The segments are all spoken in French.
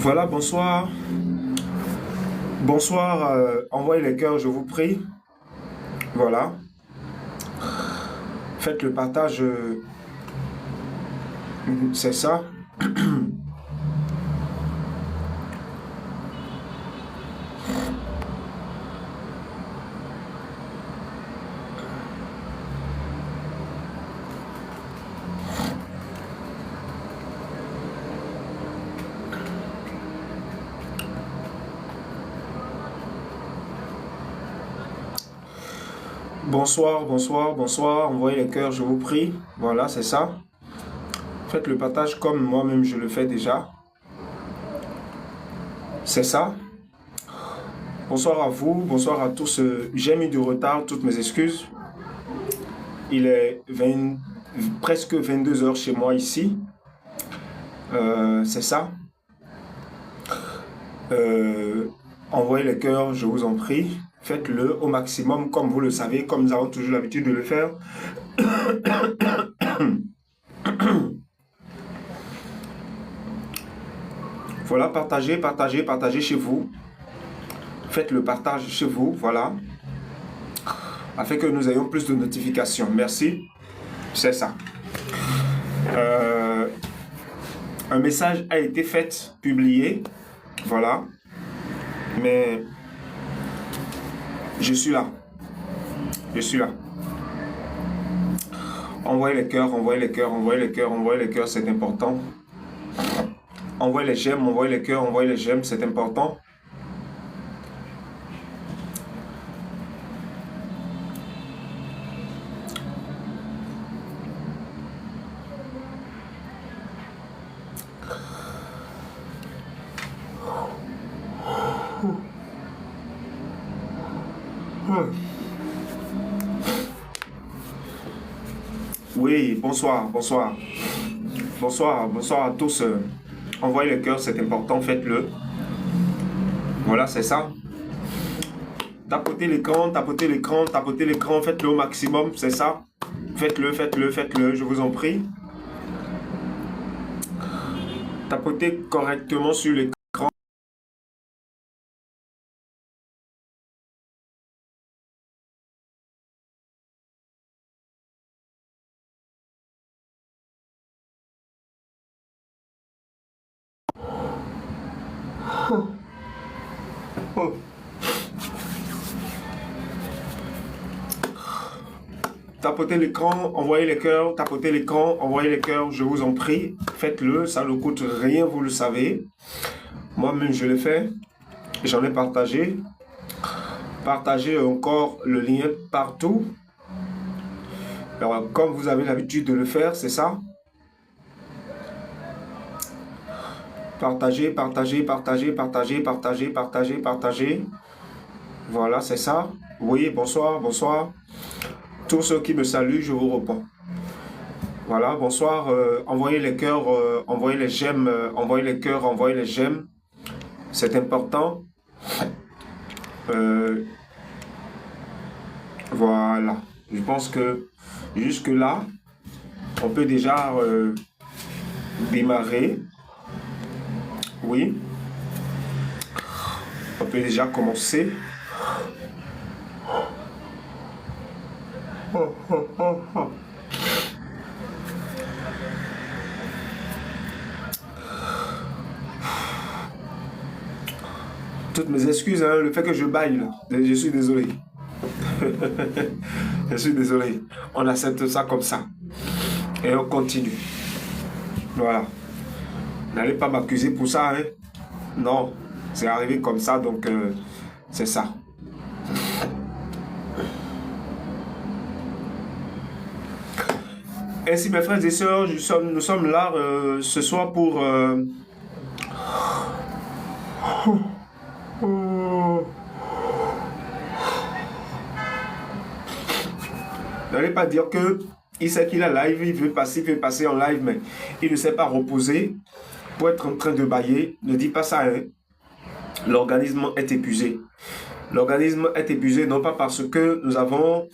Voilà, bonsoir. Bonsoir, envoyez les cœurs, je vous prie. Voilà. Faites le partage, c'est ça. Bonsoir, bonsoir, bonsoir. Envoyez les cœurs, je vous prie. Voilà, c'est ça. Faites le partage comme moi-même je le fais déjà. C'est ça. Bonsoir à vous, bonsoir à tous. J'ai mis du retard, toutes mes excuses. Il est presque 22 heures chez moi ici. C'est ça. Euh, Envoyez les cœurs, je vous en prie. Faites-le au maximum, comme vous le savez, comme nous avons toujours l'habitude de le faire. Voilà, partagez, partagez, partagez chez vous. Faites le partage chez vous, voilà, afin que nous ayons plus de notifications. Merci, c'est ça. Euh, un message a été fait, publié, voilà, mais je suis là. Je suis là. Envoyez les cœurs, envoyez les cœurs, envoyez les cœurs, envoyez les cœurs, c'est important. Envoyez les j'aime, envoyez les cœurs, envoyez les j'aime, c'est important. Oui, bonsoir, bonsoir. Bonsoir, bonsoir à tous. Envoyez les cœurs, c'est important, faites-le. Voilà, c'est ça. Tapotez l'écran, tapotez l'écran, tapotez l'écran, faites-le au maximum, c'est ça. Faites-le, faites-le, faites-le, je vous en prie. Tapotez correctement sur l'écran. Tapotez l'écran, envoyez les cœurs, tapotez l'écran, envoyez les cœurs, je vous en prie. Faites-le, ça ne coûte rien, vous le savez. Moi-même, je l'ai fait. J'en ai partagé. Partagez encore le lien partout. Alors, comme vous avez l'habitude de le faire, c'est ça. Partagez, partagez, partagez, partagez, partagez, partagez, partagez. Voilà, c'est ça. Oui, bonsoir, bonsoir. Tous ceux qui me saluent, je vous réponds. Voilà, bonsoir. Envoyez les cœurs, envoyez les j'aime, envoyez les cœurs, envoyez les j'aime. C'est important. Voilà. Je pense que jusque-là, on peut déjà démarrer. Oui. On peut déjà commencer. Toutes mes excuses, hein, le fait que je baille là. Je suis désolé. Je suis désolé. On accepte ça comme ça. Et on continue. Voilà. N'allez pas m'accuser pour ça, hein. Non. C'est arrivé comme ça, donc c'est ça. Ainsi, mes frères et sœurs, nous sommes là ce soir pour... N'allez pas dire que il sait qu'il a live, il veut passer en live, mais il ne s'est pas reposé pour être en train de bailler. Ne dis pas ça, hein. L'organisme est épuisé. L'organisme est épuisé non pas parce que nous avons...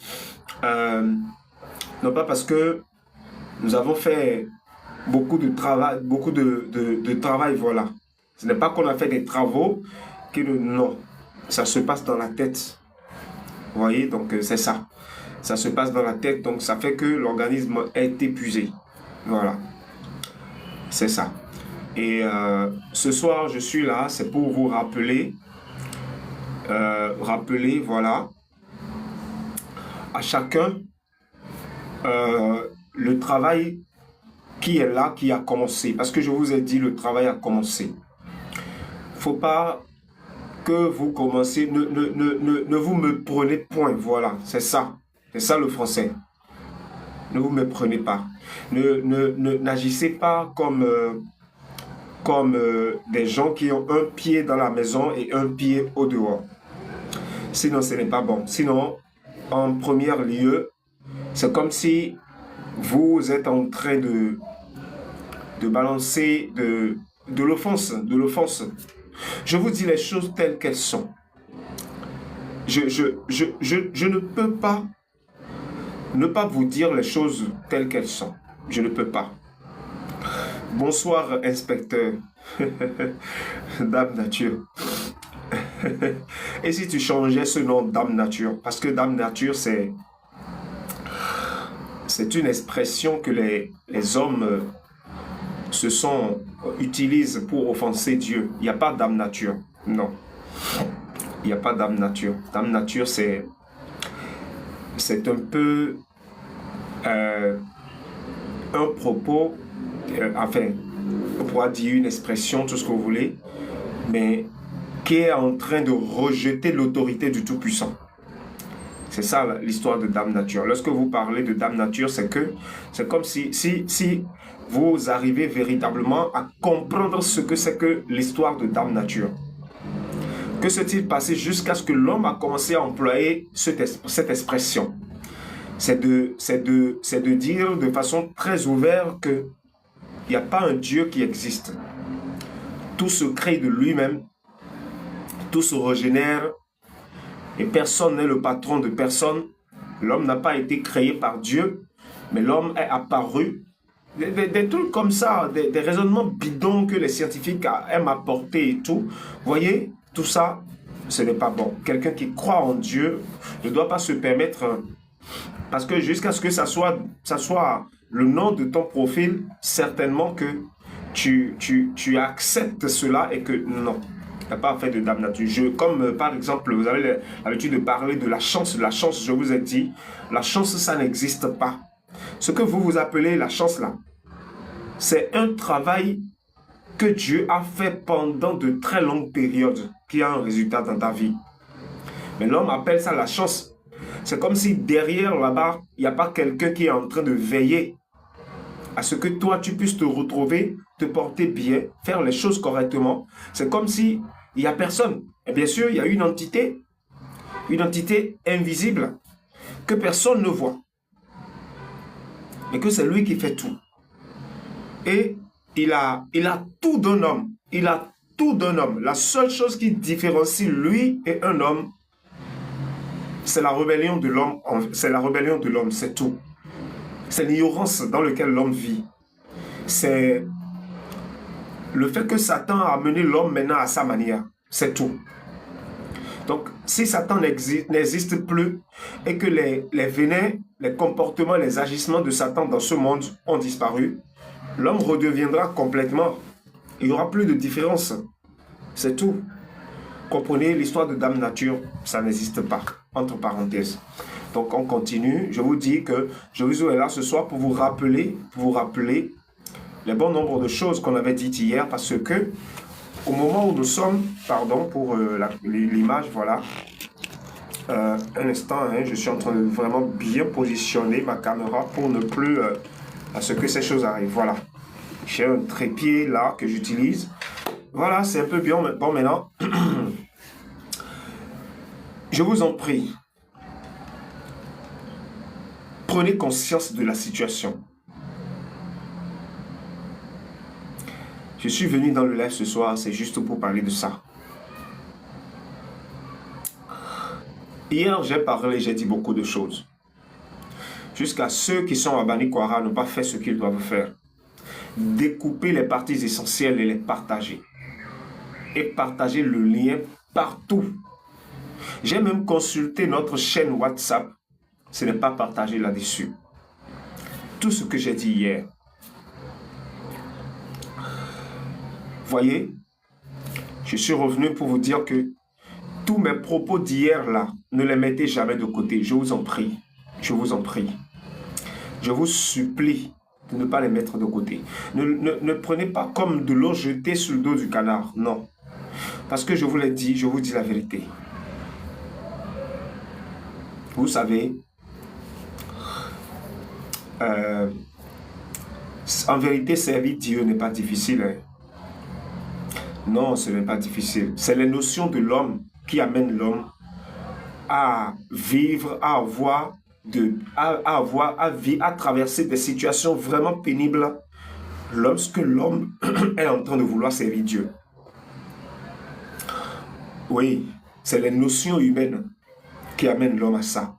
non pas parce que nous avons fait beaucoup de travail, voilà. Ce n'est pas qu'on a fait des travaux, non, ça se passe dans la tête. Vous voyez, donc c'est ça. Ça se passe dans la tête, donc ça fait que l'organisme est épuisé. Voilà, c'est ça. Et ce soir, je suis là, c'est pour vous rappeler, voilà, à chacun le travail qui est là, qui a commencé. Parce que je vous ai dit, le travail a commencé. Il ne faut pas que vous commencez, ne vous me prenez point, voilà, c'est ça. C'est ça le français. Ne vous me prenez pas. N'agissez pas comme des gens qui ont un pied dans la maison et un pied au dehors. Sinon, ce n'est pas bon. Sinon, en premier lieu, c'est comme si vous êtes en train de balancer de l'offense. Je vous dis les choses telles qu'elles sont. Je ne peux pas ne pas vous dire les choses telles qu'elles sont. Je ne peux pas. Bonsoir, inspecteur. Dame Nature. Et si tu changeais ce nom Dame Nature? Parce que Dame Nature, c'est une expression que les hommes utilisent pour offenser Dieu. Il n'y a pas Dame Nature. Non. Il n'y a pas Dame Nature. Dame Nature, c'est un peu un propos, enfin, on pourra dire une expression, tout ce que vous voulez, mais qui est en train de rejeter l'autorité du Tout-Puissant. C'est ça l'histoire de Dame Nature. Lorsque vous parlez de Dame Nature, c'est comme si vous arrivez véritablement à comprendre ce que c'est que l'histoire de Dame Nature. Que s'est-il passé jusqu'à ce que l'homme a commencé à employer cette expression? C'est de dire de façon très ouverte qu'il n'y a pas un Dieu qui existe. Tout se crée de lui-même, tout se régénère, et personne n'est le patron de personne. L'homme n'a pas été créé par Dieu, mais l'homme est apparu. Des trucs comme ça, des raisonnements bidons que les scientifiques aiment apporter et tout. Vous voyez, tout ça, ce n'est pas bon. Quelqu'un qui croit en Dieu ne doit pas se permettre, parce que jusqu'à ce que ça soit le nom de ton profil, certainement que tu acceptes cela et que non, il n'y a pas fait de Dame Nature. Comme par exemple, vous avez l'habitude de parler de la chance. La chance, je vous ai dit, la chance, ça n'existe pas. Ce que vous appelez la chance là, c'est un travail que Dieu a fait pendant de très longues périodes qui a un résultat dans ta vie. Mais l'homme appelle ça la chance. C'est comme si derrière là-bas, il n'y a pas quelqu'un qui est en train de veiller à ce que toi, tu puisses te retrouver, te porter bien, faire les choses correctement. C'est comme si il n'y a personne. Et bien sûr, il y a une entité invisible que personne ne voit. Et que c'est lui qui fait tout. Et il a tout d'un homme. Il a tout d'un homme. La seule chose qui différencie lui et un homme, c'est la rébellion de l'homme. C'est la rébellion de l'homme, c'est tout. C'est l'ignorance dans laquelle l'homme vit. C'est le fait que Satan a amené l'homme maintenant à sa manière. C'est tout. Donc, si Satan n'existe plus et que les venins, les comportements, les agissements de Satan dans ce monde ont disparu, l'homme redeviendra complètement. Il n'y aura plus de différence. C'est tout. Comprenez, l'histoire de Dame Nature, ça n'existe pas. Entre parenthèses. Donc, on continue. Je vous dis que je vous ai là ce soir pour vous rappeler les bons nombres de choses qu'on avait dites hier, parce que au moment où nous sommes, pardon pour l'image, voilà, un instant, hein, je suis en train de vraiment bien positionner ma caméra pour ne plus à ce que ces choses arrivent. Voilà, j'ai un trépied là que j'utilise. Voilà, c'est un peu bien. Bon, maintenant, je vous en prie, prenez conscience de la situation. Je suis venu dans le live ce soir, c'est juste pour parler de ça. Hier, j'ai dit beaucoup de choses. Jusqu'à ceux qui sont à Banikwara n'ont pas fait ce qu'ils doivent faire. Découper les parties essentielles et les partager. et partagez le lien partout. J'ai même consulté notre chaîne WhatsApp. Ce n'est pas partagé là-dessus. Tout ce que j'ai dit hier. Voyez, je suis revenu pour vous dire que tous mes propos d'hier là, ne les mettez jamais de côté. Je vous en prie. Je vous en prie. Je vous supplie de ne pas les mettre de côté. Ne prenez pas comme de l'eau jetée sur le dos du canard. Non. Parce que je vous l'ai dit, je vous dis la vérité. Vous savez, en vérité, servir Dieu n'est pas difficile. Hein. Non, ce n'est pas difficile. C'est les notions de l'homme qui amènent l'homme à vivre, à traverser des situations vraiment pénibles lorsque l'homme est en train de vouloir servir Dieu. Oui, c'est les notions humaines qui amènent l'homme à ça.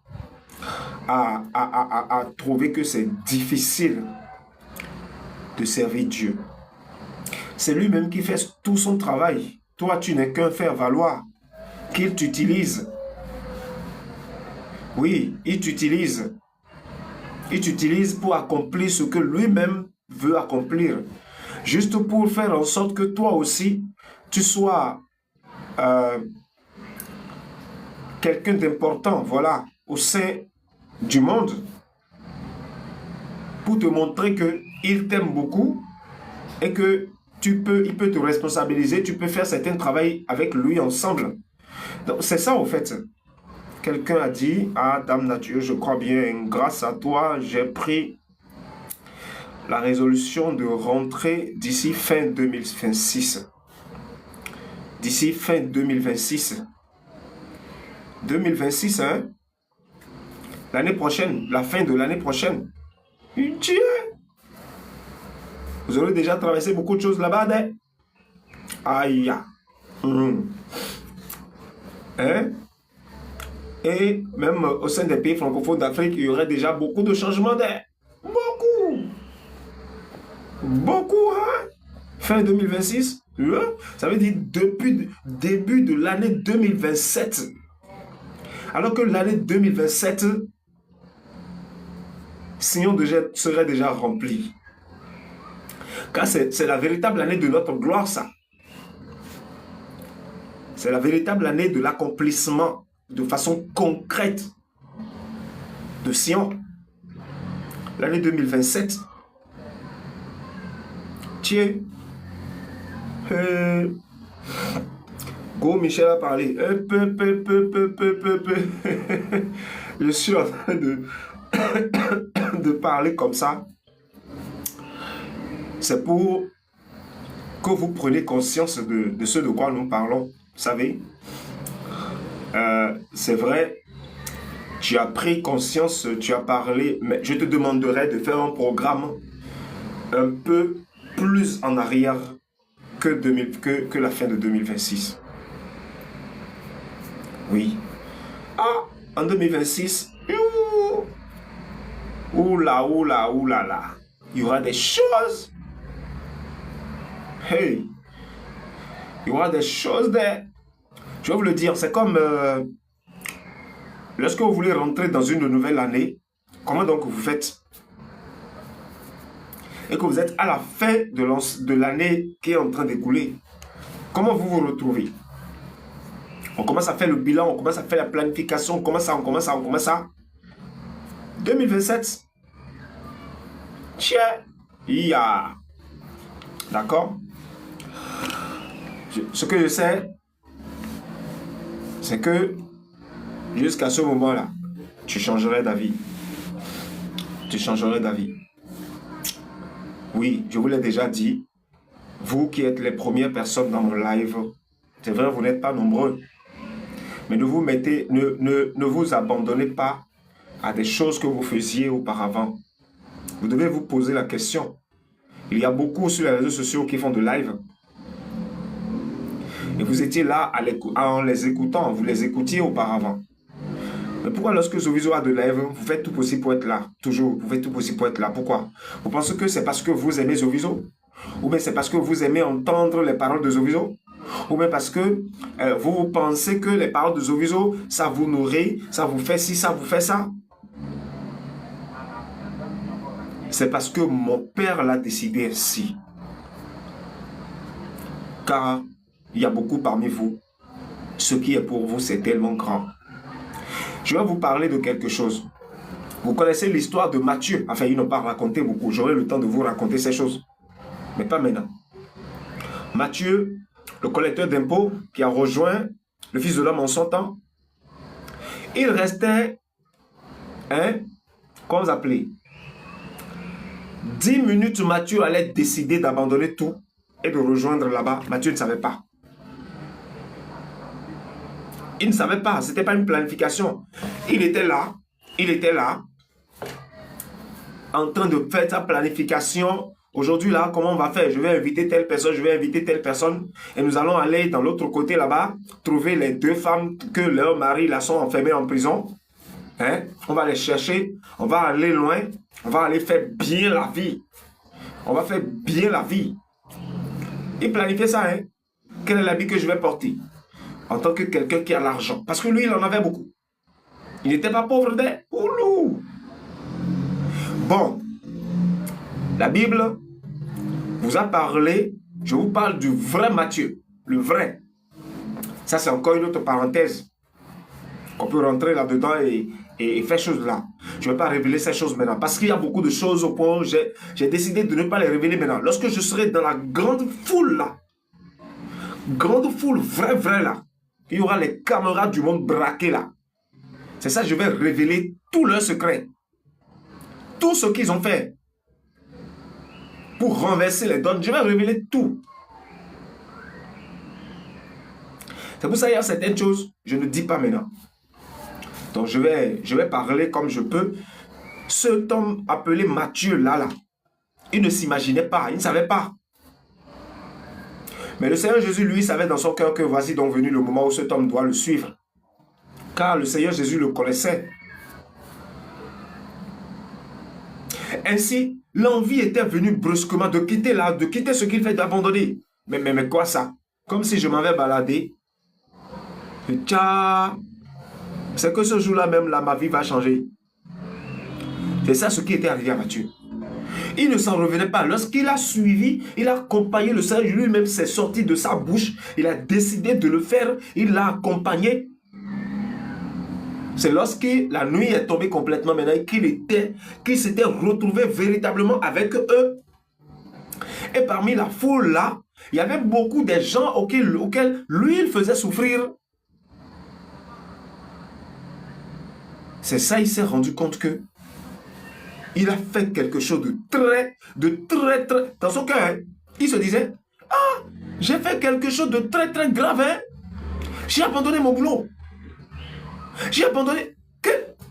À trouver que c'est difficile de servir Dieu. C'est lui-même qui fait tout son travail. Toi, tu n'es qu'un faire-valoir qu'il t'utilise. Oui, il t'utilise. Il t'utilise pour accomplir ce que lui-même veut accomplir. Juste pour faire en sorte que toi aussi, tu sois quelqu'un d'important, voilà, au sein du monde. Pour te montrer qu'il t'aime beaucoup et que il peut te responsabiliser, tu peux faire certains travaux avec lui ensemble. Donc c'est ça en fait. Quelqu'un a dit, ah Dame Nature, je crois bien, grâce à toi, j'ai pris la résolution de rentrer d'ici fin 2026. D'ici fin 2026. 2026, hein? L'année prochaine, la fin de l'année prochaine. Dieu! Vous aurez déjà traversé beaucoup de choses là-bas, hein? Aïe! Hein? Et même au sein des pays francophones d'Afrique, il y aurait déjà beaucoup de changements d'air. Beaucoup! Beaucoup, hein? Fin 2026, ça veut dire depuis début de l'année 2027. Alors que l'année 2027, Sion serait déjà rempli. Car c'est la véritable année de notre gloire, ça. C'est la véritable année de l'accomplissement de façon concrète de Sion. L'année 2027. Tiens. Go Michel a parlé. Je suis en train de parler comme ça. C'est pour que vous preniez conscience de ce de quoi nous parlons. Vous savez, c'est vrai, tu as pris conscience, tu as parlé, mais je te demanderai de faire un programme un peu plus en arrière que la fin de 2026. Oui. Ah, en 2026, oula, il y aura des choses. Hey, il y aura des choses there. Je vais vous le dire, c'est comme lorsque vous voulez rentrer dans une nouvelle année, comment donc vous faites? Et que vous êtes à la fin de l'année qui est en train d'écouler. Comment vous vous retrouvez? On commence à faire le bilan, on commence à faire la planification, on commence à. 2027. Tiens. Yeah. D'accord? Ce que je sais, c'est que jusqu'à ce moment-là, tu changerais d'avis. Tu changerais d'avis. Oui, je vous l'ai déjà dit. Vous qui êtes les premières personnes dans mon live, c'est vrai, vous n'êtes pas nombreux. Mais ne vous abandonnez pas à des choses que vous faisiez auparavant. Vous devez vous poser la question. Il y a beaucoup sur les réseaux sociaux qui font de live. Et vous étiez là en les écoutant, vous les écoutiez auparavant. Mais pourquoi lorsque Zoviso a de live, vous faites tout possible pour être là? Toujours, vous faites tout possible pour être là. Pourquoi? Vous pensez que c'est parce que vous aimez Zoviso? Ou bien c'est parce que vous aimez entendre les paroles de Zoviso? ou bien parce que vous pensez que les paroles de Zoviso, ça vous nourrit, ça vous fait ci, ça vous fait ça. C'est parce que mon Père l'a décidé ainsi. Car il y a beaucoup parmi vous. Ce qui est pour vous, c'est tellement grand. Je vais vous parler de quelque chose. Vous connaissez l'histoire de Matthieu. Enfin, ils n'ont pas raconté beaucoup. J'aurai le temps de vous raconter ces choses. Mais pas maintenant. Matthieu, le collecteur d'impôts, qui a rejoint le Fils de l'homme en son temps, il restait, comment vous appelez, 10 minutes, Matthieu allait décider d'abandonner tout et de rejoindre là-bas. Matthieu ne savait pas. Il ne savait pas, ce n'était pas une planification. Il était là, en train de faire sa planification. Aujourd'hui, là, comment on va faire? Je vais inviter telle personne, je vais inviter telle personne. Et nous allons aller dans l'autre côté là-bas, trouver les 2 femmes que leurs maris là sont enfermés en prison. On va les chercher, on va aller loin, on va aller faire bien la vie. On va faire bien la vie. Il planifiait ça, Quel est l'habit que je vais porter? En tant que quelqu'un qui a l'argent. Parce que lui, il en avait beaucoup. Il n'était pas pauvre d'air. Oulou! Bon. La Bible vous a parlé. Je vous parle du vrai Matthieu. Le vrai. Ça, c'est encore une autre parenthèse. On peut rentrer là-dedans et faire choses là. Je ne vais pas révéler ces choses maintenant. Parce qu'il y a beaucoup de choses au point où j'ai décidé de ne pas les révéler maintenant. Lorsque je serai dans la grande foule là. Grande foule, vrai là. Il y aura les camarades du monde braqués là. C'est ça, je vais révéler tous leurs secrets. Tout ce qu'ils ont fait pour renverser les donnes. Je vais révéler tout. C'est pour ça qu'il y a certaines choses, je ne dis pas maintenant. Donc je vais parler comme je peux. Cet homme appelé Matthieu là, il ne s'imaginait pas, il ne savait pas. Mais le Seigneur Jésus, lui, savait dans son cœur que voici donc venu le moment où cet homme doit le suivre. Car le Seigneur Jésus le connaissait. Ainsi, l'envie était venue brusquement de quitter là, de quitter ce qu'il fait, d'abandonner. Mais quoi ça? Comme si je m'avais baladé. C'est que ce jour-là même, là, ma vie va changer. C'est ça ce qui était arrivé à Matthieu. Il ne s'en revenait pas. Lorsqu'il a suivi, il a accompagné le Seigneur. Lui-même s'est sorti de sa bouche. Il a décidé de le faire. Il l'a accompagné. C'est lorsque la nuit est tombée complètement maintenant qu'il s'était retrouvé véritablement avec eux. Et parmi la foule là, il y avait beaucoup de gens auxquels lui, il faisait souffrir. C'est ça, il s'est rendu compte que il a fait quelque chose de très, dans son cœur. Il se disait, ah, j'ai fait quelque chose de très grave. J'ai abandonné mon boulot. J'ai abandonné.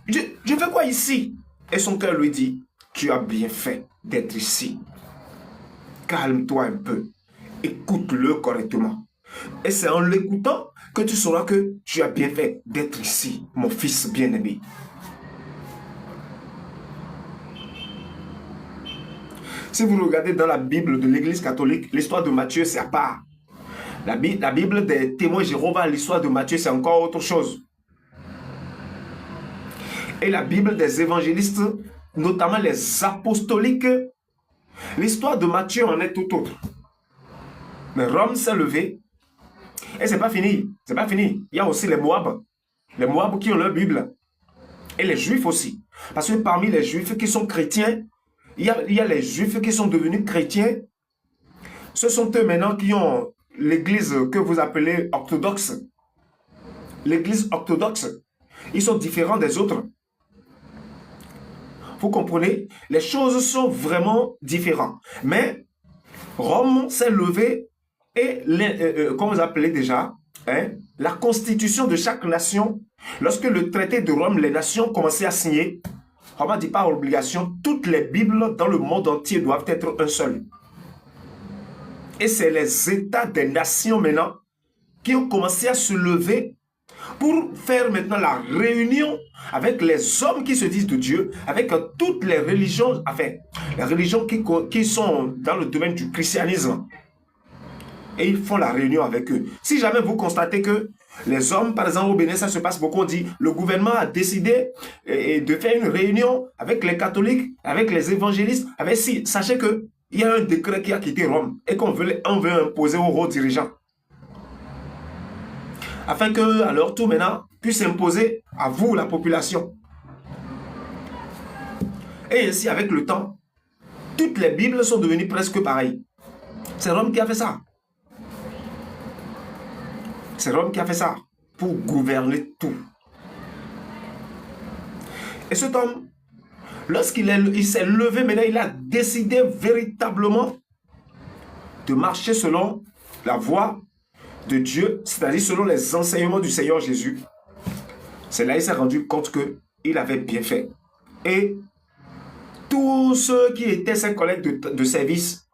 Je fais quoi ici? Et son cœur lui dit, tu as bien fait d'être ici. Calme-toi un peu. Écoute-le correctement. Et c'est en l'écoutant que tu sauras que tu as bien fait d'être ici, mon fils bien-aimé. Si vous regardez dans la Bible de l'Église catholique, l'histoire de Matthieu, c'est à part. La Bible des témoins Jéhovah, l'histoire de Matthieu, c'est encore autre chose. Et la Bible des évangélistes, notamment les apostoliques, l'histoire de Matthieu en est tout autre. Mais Rome s'est levé. Et c'est pas fini. C'est pas fini. Il y a aussi les Moab. Les Moab qui ont leur Bible. Et les Juifs aussi. Parce que parmi les Juifs qui sont chrétiens, il y a les Juifs qui sont devenus chrétiens. Ce sont eux maintenant qui ont l'église que vous appelez orthodoxe. L'église orthodoxe. Ils sont différents des autres. Vous comprenez? Les choses sont vraiment différentes. Mais Rome s'est levée et, comme vous appelez déjà, la constitution de chaque nation, lorsque le traité de Rome, les nations commençaient à signer, Rome a dit par obligation, toutes les Bibles dans le monde entier doivent être un seul. Et c'est les États des nations maintenant qui ont commencé à se lever pour faire maintenant la réunion avec les hommes qui se disent de Dieu, avec toutes les religions, enfin, les religions qui sont dans le domaine du christianisme. et ils font la réunion avec eux. Si jamais vous constatez que les hommes, par exemple au Bénin, ça se passe beaucoup, on dit, le gouvernement a décidé de faire une réunion avec les catholiques, avec les évangélistes, sachez que il y a un décret qui a quitté Rome et qu'on veut imposer aux hauts dirigeants. Afin que, à leur tour maintenant, puisse imposer à vous, la population. Et ainsi, avec le temps, toutes les Bibles sont devenues presque pareilles. C'est Rome qui a fait ça. C'est Rome qui a fait ça pour gouverner tout. Et cet homme, lorsqu'il s'est levé, maintenant, il a décidé véritablement de marcher selon la voie de Dieu, c'est-à-dire selon les enseignements du Seigneur Jésus. C'est là qu'il s'est rendu compte qu'il avait bien fait. Et tous ceux qui étaient ses collègues de service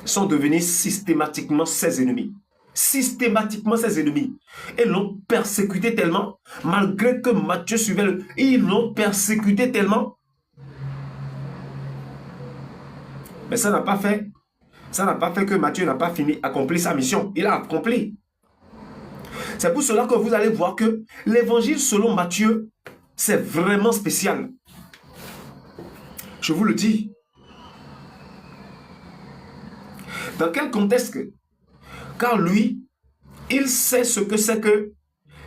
sont devenus systématiquement ses ennemis. Systématiquement ses ennemis. Et l'ont persécuté tellement, malgré que Matthieu suivait ils l'ont persécuté tellement. Mais ça n'a pas fait que Matthieu n'a pas accompli sa mission. Il a accompli. C'est pour cela que vous allez voir que l'évangile selon Matthieu, c'est vraiment spécial. Je vous le dis. Dans quel contexte? Car lui, il sait ce que c'est que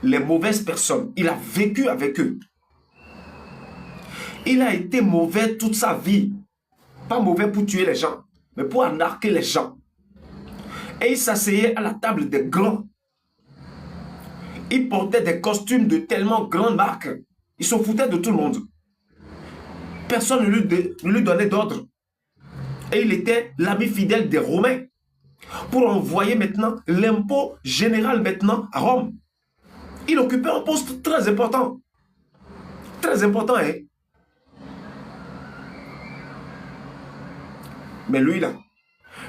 les mauvaises personnes. Il a vécu avec eux. Il a été mauvais toute sa vie. Pas mauvais pour tuer les gens, mais pour arnaquer les gens. Et il s'asseyait à la table des grands. Il portait des costumes de tellement grandes marques. Il se foutait de tout le monde. Personne ne lui donnait d'ordre. Et il était l'ami fidèle des Romains. Pour envoyer maintenant l'impôt général maintenant à Rome. Il occupait un poste très important. Très important, hein. Mais lui, là,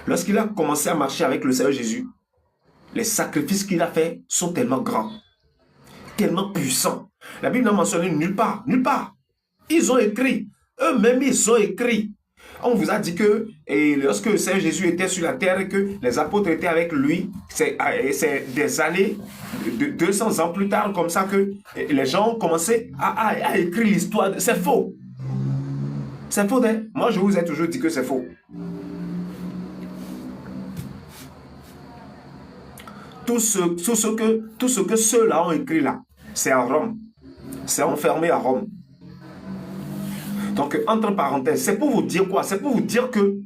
lorsqu'il a commencé à marcher avec le Seigneur Jésus, les sacrifices qu'il a faits sont tellement grands, tellement puissants. La Bible n'a mentionné nulle part, nulle part. Ils ont écrit, eux-mêmes ils ont écrit. On vous a dit que lorsque le Seigneur Jésus était sur la terre et que les apôtres étaient avec lui, c'est des années, 200 ans plus tard, comme ça que les gens ont commencé à écrire l'histoire. C'est faux. C'est faux, hein? Moi, je vous ai toujours dit que c'est faux. Tout ce que ceux-là ont écrit là, c'est à Rome. C'est enfermé à Rome. Donc, entre parenthèses, c'est pour vous dire quoi? C'est pour vous dire que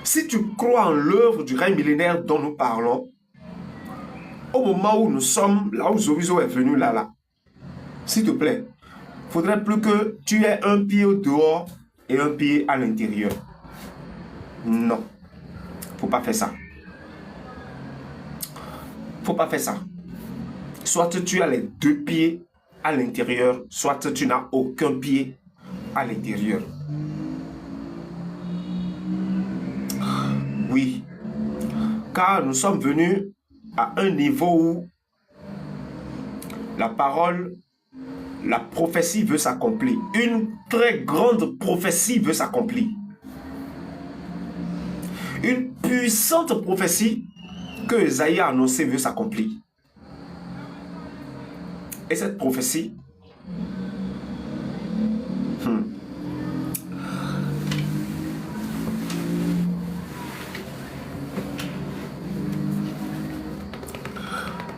si tu crois en l'œuvre du règne millénaire dont nous parlons, au moment où nous sommes, là où Zoviso est venu, là, s'il te plaît, il ne faudrait plus que tu aies un pied au dehors et un pied à l'intérieur. Non. Il ne faut pas faire ça. Il ne faut pas faire ça. Soit tu as les deux pieds à l'intérieur, soit tu n'as aucun pied à l'intérieur. Oui. Car nous sommes venus à un niveau où la parole, la prophétie veut s'accomplir. Une très grande prophétie veut s'accomplir. Une puissante prophétie que Esaïe a annoncée veut s'accomplir. Et cette prophétie,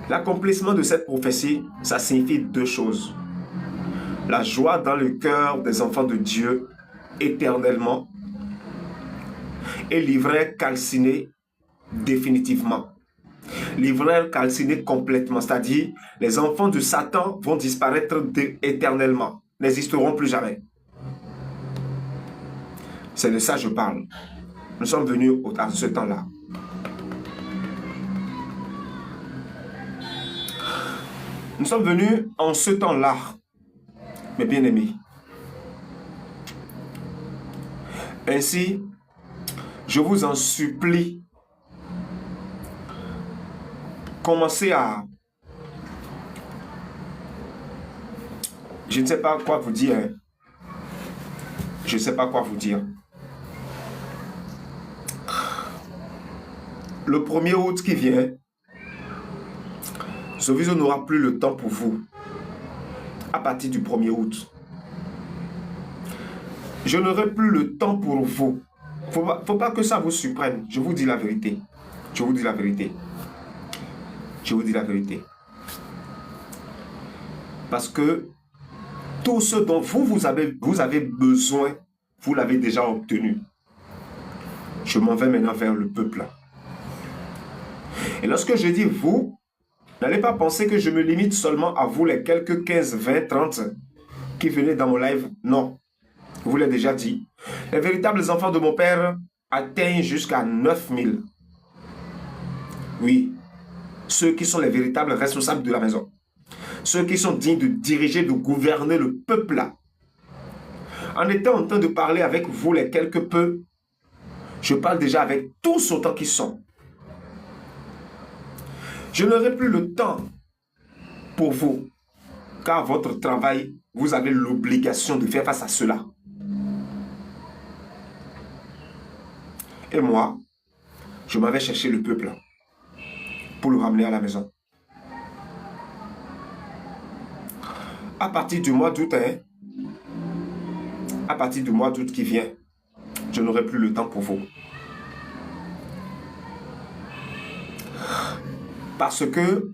l'accomplissement de cette prophétie, ça signifie deux choses. La joie dans le cœur des enfants de Dieu éternellement et l'ivraie calcinée définitivement. L'ivraie calcinée complètement, c'est-à-dire les enfants de Satan vont disparaître éternellement, n'existeront plus jamais. C'est de ça que je parle. Nous sommes venus à ce temps-là. Nous sommes venus en ce temps-là, mes bien-aimés. Ainsi, je vous en supplie, commencez à... Je ne sais pas quoi vous dire. Je ne sais pas quoi vous dire. le 1er août qui vient, Zoviso n'aura plus le temps pour vous. À partir du 1er août. Je n'aurai plus le temps pour vous. Faut pas que ça vous surprenne. Je vous dis la vérité. Je vous dis la vérité. Je vous dis la vérité. Parce que tout ce dont vous avez besoin, vous l'avez déjà obtenu. Je m'en vais maintenant vers le peuple. Et lorsque je dis vous, n'allez pas penser que je me limite seulement à vous, les quelques 15, 20, 30 qui venaient dans mon live. Non, je vous l'ai déjà dit. Les véritables enfants de mon père atteignent jusqu'à 9000. Oui, ceux qui sont les véritables responsables de la maison. Ceux qui sont dignes de diriger, de gouverner le peuple là. En étant en train de parler avec vous, les quelques peu, je parle déjà avec tous autant qu'ils sont. Je n'aurai plus le temps pour vous, car votre travail, vous avez l'obligation de faire face à cela. Et moi, je m'en vais chercher le peuple pour le ramener à la maison. À partir du mois d'août, à partir du mois d'août qui vient, je n'aurai plus le temps pour vous. Parce que,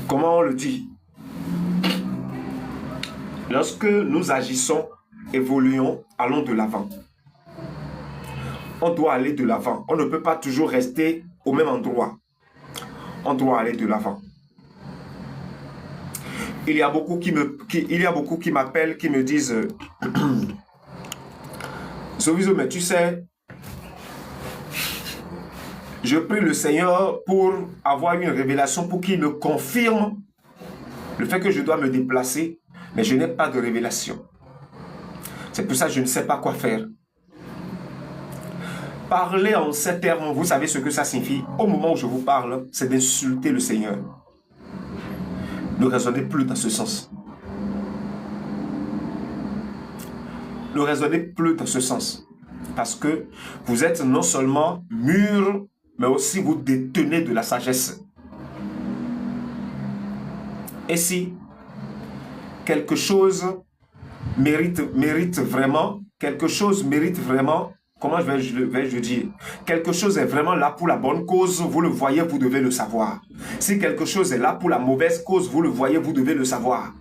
comment on le dit? Lorsque nous agissons, évoluons, allons de l'avant. On doit aller de l'avant. On ne peut pas toujours rester au même endroit. On doit aller de l'avant. Il y a beaucoup qui m'appellent, qui me disent Zoviso, mais tu sais, je prie le Seigneur pour avoir une révélation, pour qu'il me confirme le fait que je dois me déplacer, mais je n'ai pas de révélation. C'est pour ça que je ne sais pas quoi faire. Parler en ces termes, vous savez ce que ça signifie? Au moment où je vous parle, c'est d'insulter le Seigneur. Ne raisonnez plus dans ce sens. Ne raisonnez plus dans ce sens. Parce que vous êtes non seulement mûrs, mais aussi vous détenez de la sagesse. Et si quelque chose mérite vraiment, comment vais-je dire? Quelque chose est vraiment là pour la bonne cause, vous le voyez, vous devez le savoir. Si quelque chose est là pour la mauvaise cause, vous le voyez, vous devez le savoir.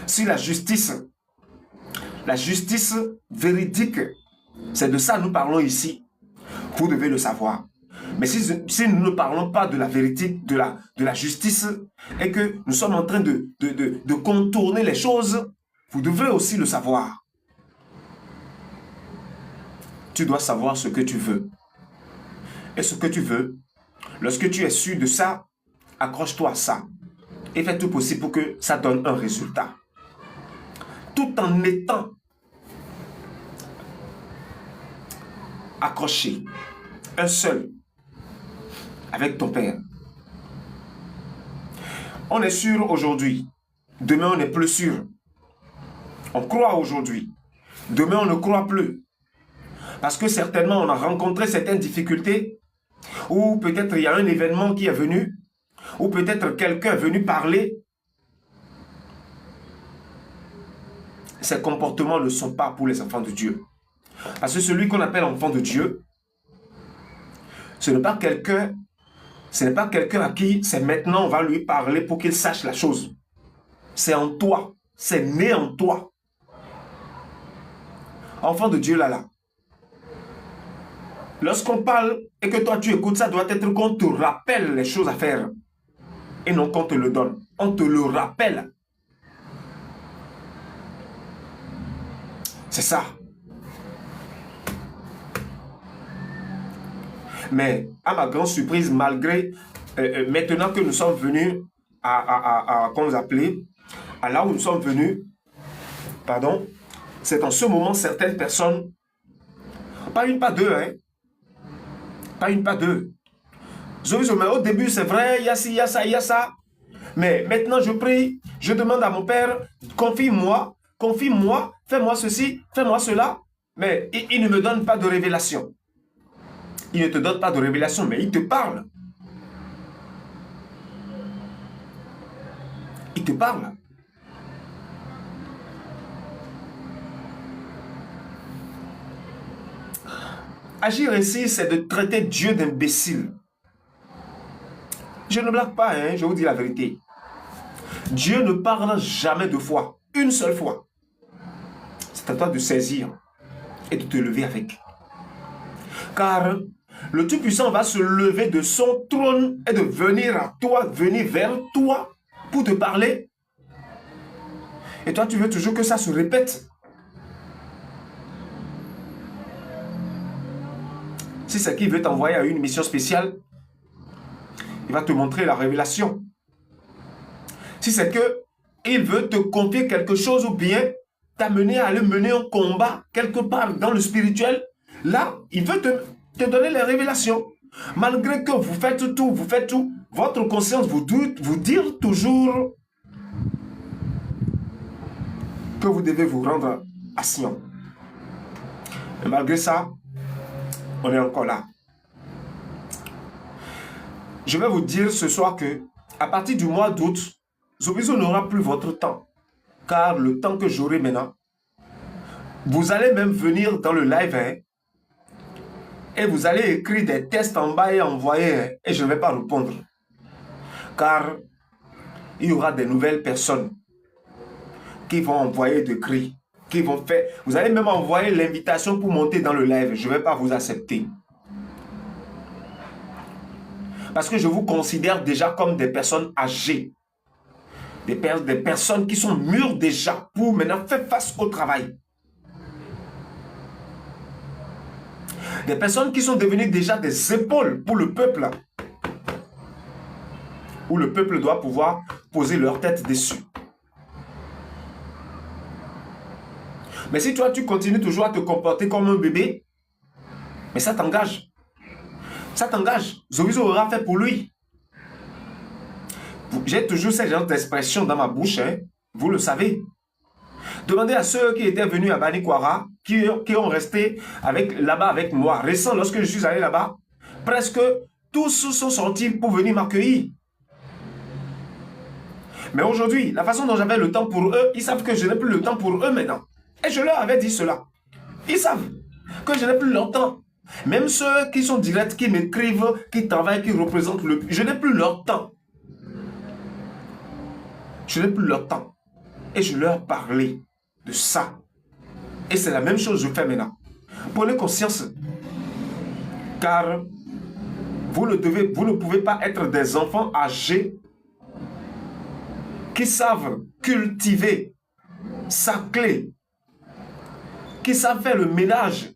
Si la justice véridique, c'est de ça que nous parlons ici, vous devez le savoir. Mais si nous ne parlons pas de la vérité, de la justice, et que nous sommes en train de contourner les choses, vous devrez aussi le savoir. Tu dois savoir ce que tu veux. Et ce que tu veux, lorsque tu es sûr de ça, accroche-toi à ça. Et fais tout possible pour que ça donne un résultat. Tout en étant accroché, un seul, avec ton Père. On est sûr aujourd'hui. Demain, on n'est plus sûr. On croit aujourd'hui. Demain, on ne croit plus. Parce que certainement, on a rencontré certaines difficultés, ou peut-être il y a un événement qui est venu, ou peut-être quelqu'un est venu parler. Ces comportements ne sont pas pour les enfants de Dieu. Parce que celui qu'on appelle enfant de Dieu, ce n'est pas quelqu'un à qui c'est maintenant on va lui parler pour qu'il sache la chose. C'est en toi. C'est né en toi. Enfant de Dieu là. Lorsqu'on parle et que toi tu écoutes, ça doit être qu'on te rappelle les choses à faire. Et non qu'on te le donne. On te le rappelle. C'est ça. Mais à ma grande surprise, malgré maintenant que nous sommes venus comment vous appelez, à là où nous sommes venus, pardon, c'est en ce moment certaines personnes, pas une, pas deux, hein, pas une, pas deux. Zoviso, mais au début c'est vrai, il y a ci, il y a ça, il y a ça. Mais maintenant je prie, je demande à mon Père, confirme-moi confie-moi, fais-moi ceci, fais-moi cela. Mais il ne me donne pas de révélation. Il ne te donne pas de révélation, mais il te parle. Il te parle. Agir ainsi, c'est de traiter Dieu d'imbécile. Je ne blague pas, hein, je vous dis la vérité. Dieu ne parle jamais deux fois, une seule fois. C'est à toi de saisir et de te lever avec. Car le Tout-Puissant va se lever de son trône et de venir à toi, venir vers toi pour te parler. Et toi, tu veux toujours que ça se répète. Si c'est qu'il veut t'envoyer à une mission spéciale, il va te montrer la révélation. Si c'est qu'il veut te confier quelque chose ou bien t'amener à aller mener un combat quelque part dans le spirituel, là, il veut te donner les révélations. Malgré que vous faites tout, votre conscience vous dire toujours que vous devez vous rendre à Sion. Et malgré ça, on est encore là. Je vais vous dire ce soir que à partir du mois d'août, Zoviso n'aura plus votre temps. Car le temps que j'aurai maintenant, vous allez même venir dans le live hein, et vous allez écrire des tests en bas et envoyer hein, et je ne vais pas répondre. Car il y aura des nouvelles personnes qui vont envoyer des cris, qui vont faire... Vous allez même envoyer l'invitation pour monter dans le live. Je ne vais pas vous accepter. Parce que je vous considère déjà comme des personnes âgées. Des personnes qui sont mûres déjà pour maintenant faire face au travail. Des personnes qui sont devenues déjà des épaules pour le peuple. Où le peuple doit pouvoir poser leur tête dessus. Mais si toi, tu continues toujours à te comporter comme un bébé, mais ça t'engage. Ça t'engage. Zoviso aura fait pour lui. J'ai toujours ce genre d'expression dans ma bouche, hein. Vous le savez. Demandez à ceux qui étaient venus à Banikwara, qui ont resté là-bas avec moi. Récent, lorsque je suis allé là-bas, presque tous sont sortis pour venir m'accueillir. Mais aujourd'hui, la façon dont j'avais le temps pour eux, ils savent que je n'ai plus le temps pour eux maintenant. Et je leur avais dit cela. Ils savent que je n'ai plus leur temps. Même ceux qui sont directs, qui m'écrivent, qui travaillent, qui représentent le... Je n'ai plus leur temps. Je n'ai plus leur temps. Et je leur parlais de ça. Et c'est la même chose que je fais maintenant. Prenez conscience. Car vous ne pouvez pas être des enfants âgés qui savent cultiver sa clé, qui savent faire le ménage,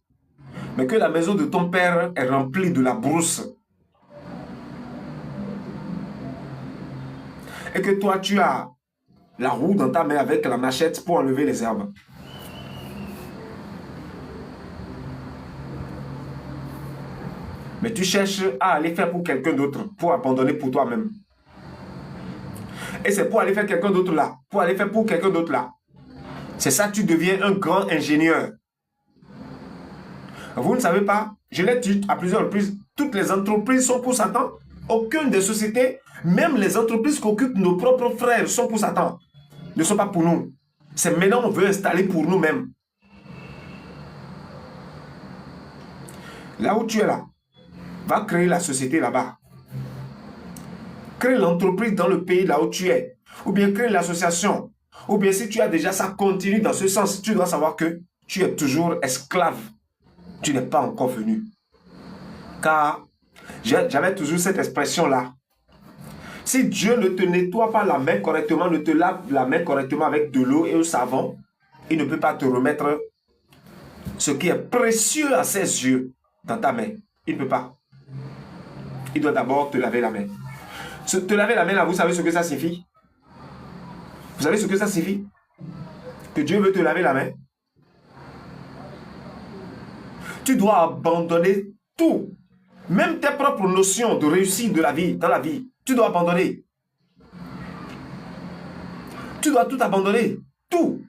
mais que la maison de ton père est remplie de la brousse. Et que toi, tu as la roue dans ta main avec la machette pour enlever les herbes. Mais tu cherches à aller faire pour quelqu'un d'autre, pour abandonner pour toi-même. Et c'est pour aller faire quelqu'un d'autre là, pour aller faire pour quelqu'un d'autre là. C'est ça, tu deviens un grand ingénieur. Vous ne savez pas, je l'ai dit à plusieurs reprises, toutes les entreprises sont pour Satan. Aucune des sociétés, même les entreprises qui occupent nos propres frères sont pour Satan. Ne sont pas pour nous. C'est maintenant qu'on veut installer pour nous-mêmes. Là où tu es là, va créer la société là-bas. Crée l'entreprise dans le pays là où tu es. Ou bien crée l'association. Ou bien si tu as déjà ça, continue dans ce sens. Tu dois savoir que tu es toujours esclave. Tu n'es pas encore venu. Car j'avais toujours cette expression-là. Si Dieu ne te nettoie pas la main correctement, ne te lave la main correctement avec de l'eau et un savon, il ne peut pas te remettre ce qui est précieux à ses yeux dans ta main. Il ne peut pas. Il doit d'abord te laver la main. Te laver la main, là, vous savez ce que ça signifie? Vous savez ce que ça signifie? Que Dieu veut te laver la main. Tu dois abandonner tout. Même tes propres notions de réussite de la vie, dans la vie. Tu dois abandonner. Tu dois tout abandonner. Tout.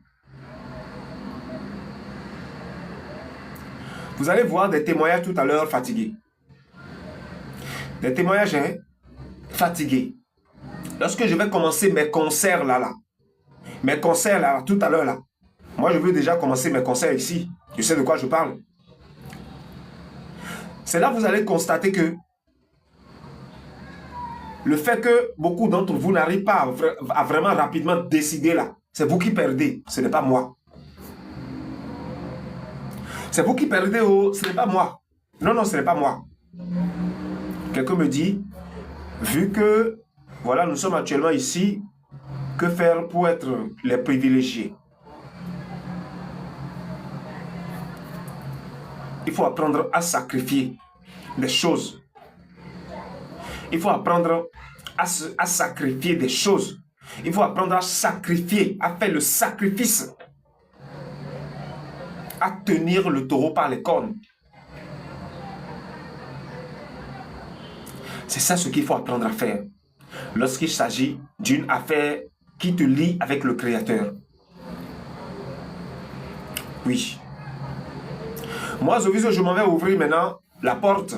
Vous allez voir des témoignages tout à l'heure fatigués. Des témoignages fatigués. Lorsque je vais commencer mes concerts mes concerts là, tout à l'heure là, moi je veux déjà commencer mes concerts ici. Je sais de quoi je parle. C'est là que vous allez constater que le fait que beaucoup d'entre vous n'arrivent pas à vraiment rapidement décider là, c'est vous qui perdez, ce n'est pas moi. C'est vous qui perdez, oh, ce n'est pas moi. Non, non, ce n'est pas moi. Quelqu'un me dit, vu que, voilà, nous sommes actuellement ici, que faire pour être les privilégiés? Il faut apprendre à sacrifier des choses. Il faut apprendre à sacrifier des choses. Il faut apprendre à sacrifier, à faire le sacrifice. À tenir le taureau par les cornes. C'est ça ce qu'il faut apprendre à faire lorsqu'il s'agit d'une affaire qui te lie avec le Créateur. Oui. Moi, Zoviso, je m'en vais ouvrir maintenant la porte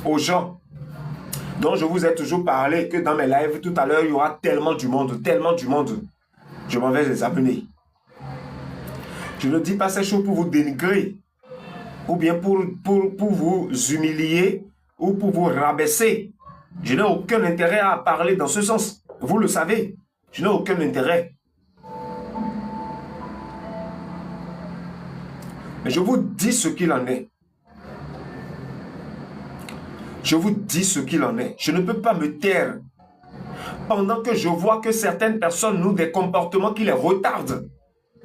aux gens dont je vous ai toujours parlé, que dans mes lives tout à l'heure, il y aura tellement du monde, tellement du monde. Je m'en vais les amener. Je ne dis pas ces choses pour vous dénigrer, ou bien pour vous humilier, ou pour vous rabaisser. Je n'ai aucun intérêt à parler dans ce sens. Vous le savez, je n'ai aucun intérêt. Mais je vous dis ce qu'il en est. Je vous dis ce qu'il en est. Je ne peux pas me taire pendant que je vois que certaines personnes ont des comportements qui les retardent.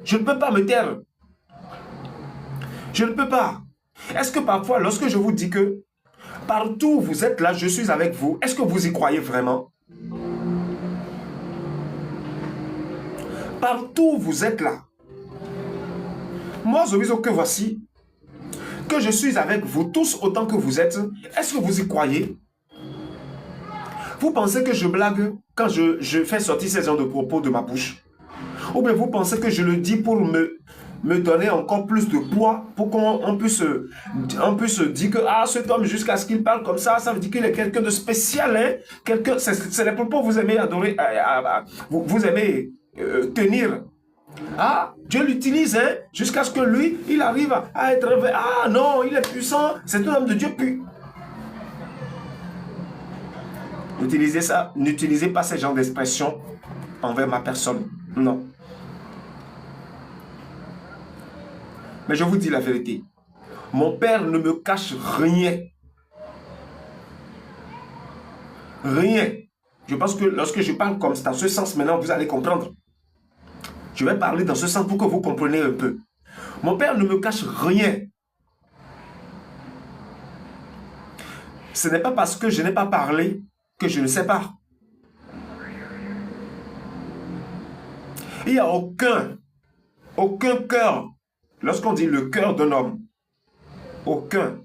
Je ne peux pas me taire. Je ne peux pas. Est-ce que parfois, lorsque je vous dis que partout où vous êtes là, je suis avec vous, est-ce que vous y croyez vraiment? Partout où vous êtes là. Moi, Zoviso, que voici, que je suis avec vous tous autant que vous êtes, est-ce que vous y croyez? Vous pensez que je blague quand je fais sortir ces genres de propos de ma bouche? Ou bien vous pensez que je le dis pour me donner encore plus de poids, pour qu'on puisse dire que cet homme, jusqu'à ce qu'il parle comme ça veut dire qu'il est quelqu'un de spécial, hein? C'est les propos que vous aimez adorer, vous aimez tenir. Dieu l'utilise, hein, jusqu'à ce que lui, il arrive à être... non, il est puissant, c'est un homme de Dieu. Puis n'utilisez pas ces genres d'expressions envers ma personne. Non. Mais je vous dis la vérité. Mon Père ne me cache rien. Rien. Je pense que lorsque je parle comme ça, dans ce sens, maintenant, vous allez comprendre. Je vais parler dans ce sens pour que vous compreniez un peu. Mon Père ne me cache rien. Ce n'est pas parce que je n'ai pas parlé que je ne sais pas. Il n'y a aucun cœur. Lorsqu'on dit le cœur d'un homme, aucun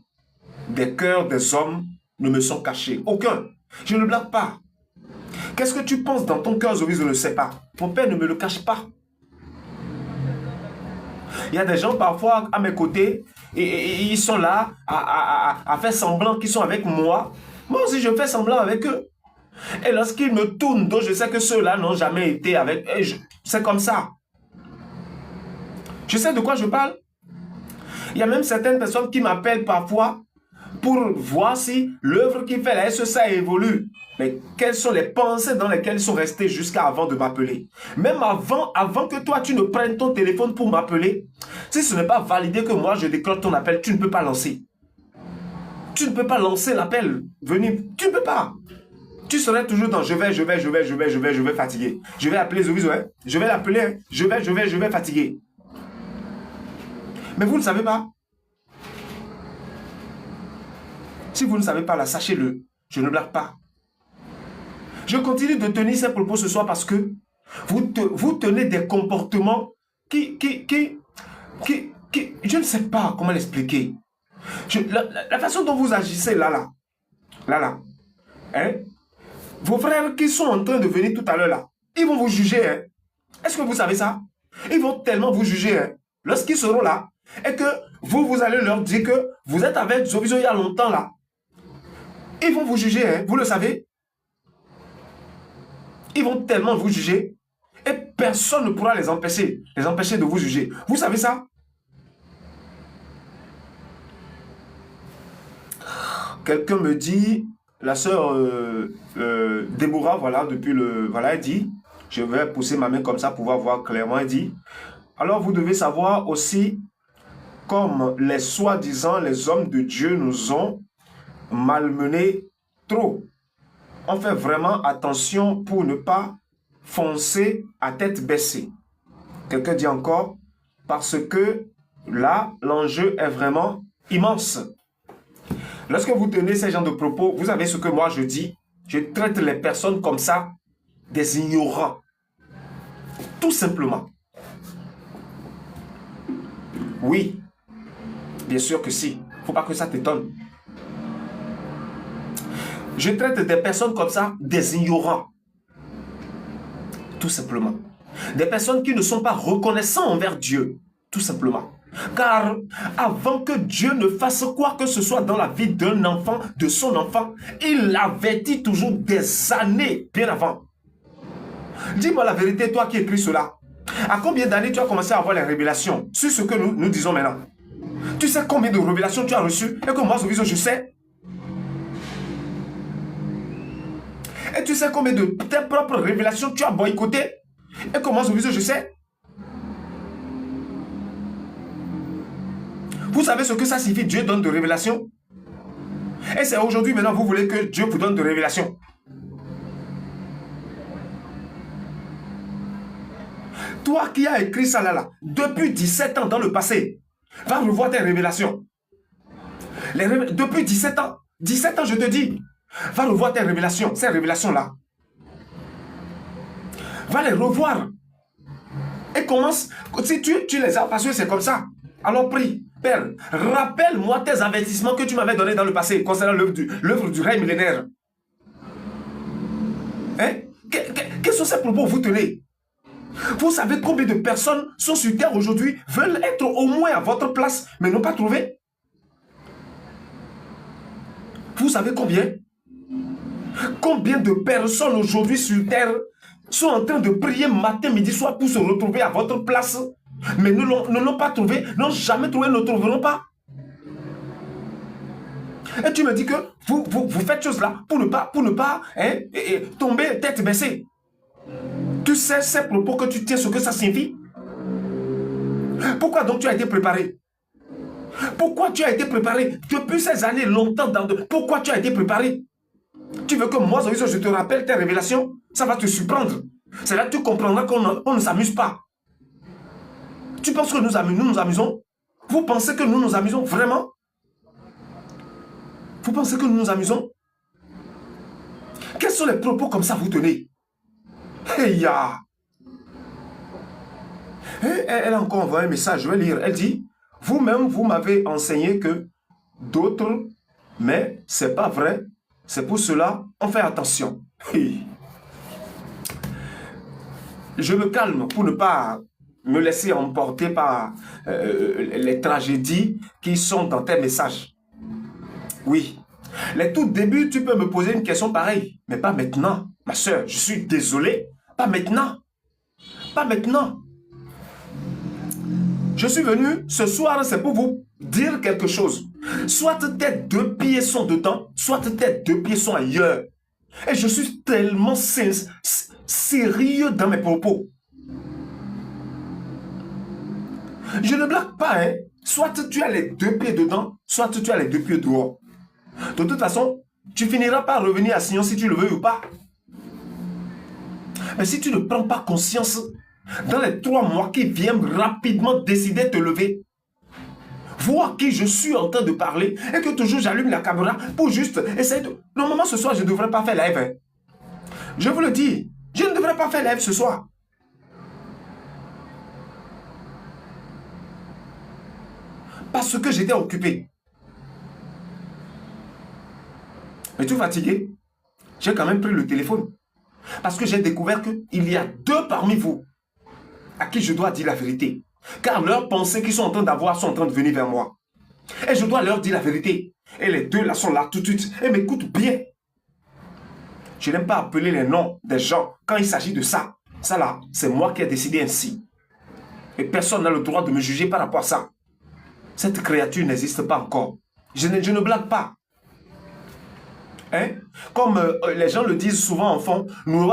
des cœurs des hommes ne me sont cachés. Aucun. Je ne blague pas. Qu'est-ce que tu penses dans ton cœur, Zoé, je ne sais pas. Mon Père ne me le cache pas. Il y a des gens parfois à mes côtés et ils sont là à faire semblant qu'ils sont avec moi. Moi aussi, je fais semblant avec eux. Et lorsqu'ils me tournent dos, je sais que ceux-là n'ont jamais été avec eux. C'est comme ça. Je sais de quoi je parle. Il y a même certaines personnes qui m'appellent parfois pour voir si l'œuvre qu'il fait là, est-ce que ça évolue. Mais quelles sont les pensées dans lesquelles ils sont restés jusqu'à avant de m'appeler? Même avant que toi, tu ne prennes ton téléphone pour m'appeler, si ce n'est pas validé que moi, je décroche ton appel, tu ne peux pas lancer. Tu ne peux pas lancer l'appel. Venir, tu ne peux pas. Tu serais toujours dans je vais fatigué. Je vais appeler Zoviso, hein? Je vais l'appeler, hein? Je vais fatigué. Mais vous ne savez pas. Si vous ne savez pas là, sachez-le. Je ne blague pas. Je continue de tenir ces propos ce soir parce que vous tenez des comportements qui je ne sais pas comment l'expliquer. La façon dont vous agissez là, hein? Vos frères qui sont en train de venir tout à l'heure là, ils vont vous juger, hein? Est-ce que vous savez ça? Ils vont tellement vous juger, hein? Lorsqu'ils seront là, et que vous allez leur dire que vous êtes avec Zoviso il y a longtemps là. Ils vont vous juger, hein, vous le savez. Ils vont tellement vous juger et personne ne pourra les empêcher de vous juger. Vous savez ça? Quelqu'un me dit, la sœur Déborah, voilà, elle dit, je vais pousser ma main comme ça pour pouvoir voir clairement, elle dit, alors vous devez savoir aussi, comme les soi-disant, les hommes de Dieu nous ont malmenés trop. On fait vraiment attention pour ne pas foncer à tête baissée. Quelqu'un dit encore, parce que là, l'enjeu est vraiment immense. Lorsque vous tenez ces genres de propos, vous savez ce que moi je dis, je traite les personnes comme ça, des ignorants. Tout simplement. Oui, bien sûr que si. Il ne faut pas que ça t'étonne. Je traite des personnes comme ça, des ignorants. Tout simplement. Des personnes qui ne sont pas reconnaissantes envers Dieu. Tout simplement. Car avant que Dieu ne fasse quoi que ce soit dans la vie d'un enfant, de son enfant, il l'avertit toujours des années bien avant. Dis-moi la vérité, toi qui écris cela. À combien d'années tu as commencé à avoir les révélations sur ce que nous disons maintenant? Tu sais combien de révélations tu as reçues et que moi, je sais? Et tu sais combien de tes propres révélations tu as boycottées et que moi, je sais? Vous savez ce que ça signifie, Dieu donne de révélations? Et c'est aujourd'hui maintenant vous voulez que Dieu vous donne de révélations. Toi qui as écrit ça là, depuis 17 ans dans le passé, va revoir tes révélations. Depuis 17 ans je te dis, va revoir tes révélations, ces révélations-là. Va les revoir. Et commence, si tu les as, parce que c'est comme ça, alors prie, Père, rappelle-moi tes avertissements que tu m'avais donnés dans le passé concernant l'œuvre du règne millénaire. Hein? Quels sont ces propos que vous tenez? Vous savez combien de personnes sont sur terre aujourd'hui, veulent être au moins à votre place, mais n'ont pas trouvé? Vous savez combien? Combien de personnes aujourd'hui sur terre sont en train de prier matin, midi, soir pour se retrouver à votre place, mais ne l'ont pas trouvé, n'ont jamais trouvé, ne trouveront pas. Et tu me dis que vous faites chose là pour ne pas tomber tête baissée. Tu sais ces propos que tu tiens, ce que ça signifie? Pourquoi donc tu as été préparé? Pourquoi tu as été préparé depuis ces années longtemps? Pourquoi tu as été préparé? Tu veux que moi, je te rappelle tes révélations? Ça va te surprendre. C'est là que tu comprendras qu'on ne s'amuse pas. Tu penses que nous nous amusons? Vous pensez que nous nous amusons vraiment? Vous pensez que nous nous amusons? Quels sont les propos comme ça vous tenez? Hey ya! Elle a encore envoyé un message, je vais lire. Elle dit, vous-même, vous m'avez enseigné que d'autres, mais c'est pas vrai. C'est pour cela, on fait attention. Hey. Je me calme pour ne pas me laisser emporter par les tragédies qui sont dans tes messages. Oui. Les tout débuts, tu peux me poser une question pareille, mais pas maintenant. Ma soeur, je suis désolé. Pas maintenant. Pas maintenant. Je suis venu ce soir, c'est pour vous dire quelque chose. Soit tes deux pieds sont dedans, soit tes deux pieds sont ailleurs. Et je suis tellement sérieux dans mes propos. Je ne blague pas, hein. Soit tu as les deux pieds dedans, soit tu as les deux pieds dehors. De toute façon, tu finiras par revenir à Sion si tu le veux ou pas. Mais si tu ne prends pas conscience, dans les 3 mois qui viennent, rapidement décider de te lever, voir qui je suis en train de parler et que toujours j'allume la caméra pour juste essayer de... Normalement, ce soir, je ne devrais pas faire live. Hein. Je vous le dis, je ne devrais pas faire live ce soir. Parce que j'étais occupé. Mais tu es fatigué? J'ai quand même pris le téléphone. Parce que j'ai découvert qu'il y a 2 parmi vous à qui je dois dire la vérité. Car leurs pensées qu'ils sont en train d'avoir sont en train de venir vers moi. Et je dois leur dire la vérité. Et les deux là sont là tout de suite. Et m'écoutent bien. Je n'aime pas appeler les noms des gens quand il s'agit de ça. Ça là, c'est moi qui ai décidé ainsi. Et personne n'a le droit de me juger par rapport à ça. Cette créature n'existe pas encore. Je ne blague pas. Hein? Comme les gens le disent souvent en fond, nous, je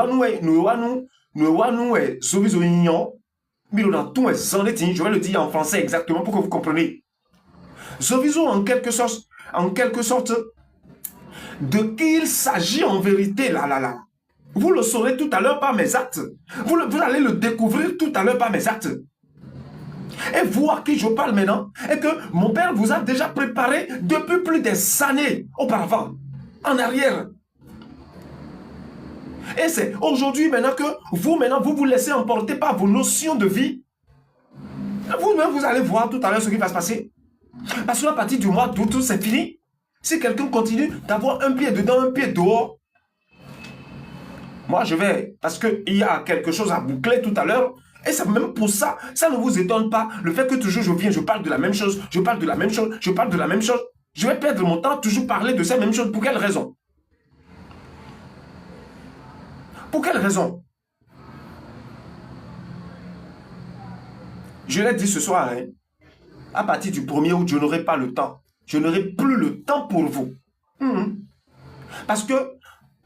vais le dire en français exactement pour que vous compreniez. Zovizo en quelque sorte, de qui il s'agit en vérité là. Vous le saurez tout à l'heure par mes actes. Vous allez le découvrir tout à l'heure par mes actes. Et vous à qui je parle maintenant, et que mon père vous a déjà préparé depuis plus des années auparavant, en arrière. Et c'est aujourd'hui maintenant que vous vous laissez emporter par vos notions de vie. Vous-même, vous allez voir tout à l'heure ce qui va se passer. Parce qu'à partir du mois d'août, c'est fini. Si quelqu'un continue d'avoir un pied dedans, un pied dehors, moi je vais, parce qu'il y a quelque chose à boucler tout à l'heure, et c'est même pour ça, ça ne vous étonne pas, le fait que toujours je viens, je parle de la même chose, je parle de la même chose, je parle de la même chose, je vais perdre mon temps à toujours parler de ces mêmes choses. Pour quelle raison? Pour quelle raison? Je l'ai dit ce soir, hein, à partir du 1er août, je n'aurai pas le temps. Je n'aurai plus le temps pour vous. Parce que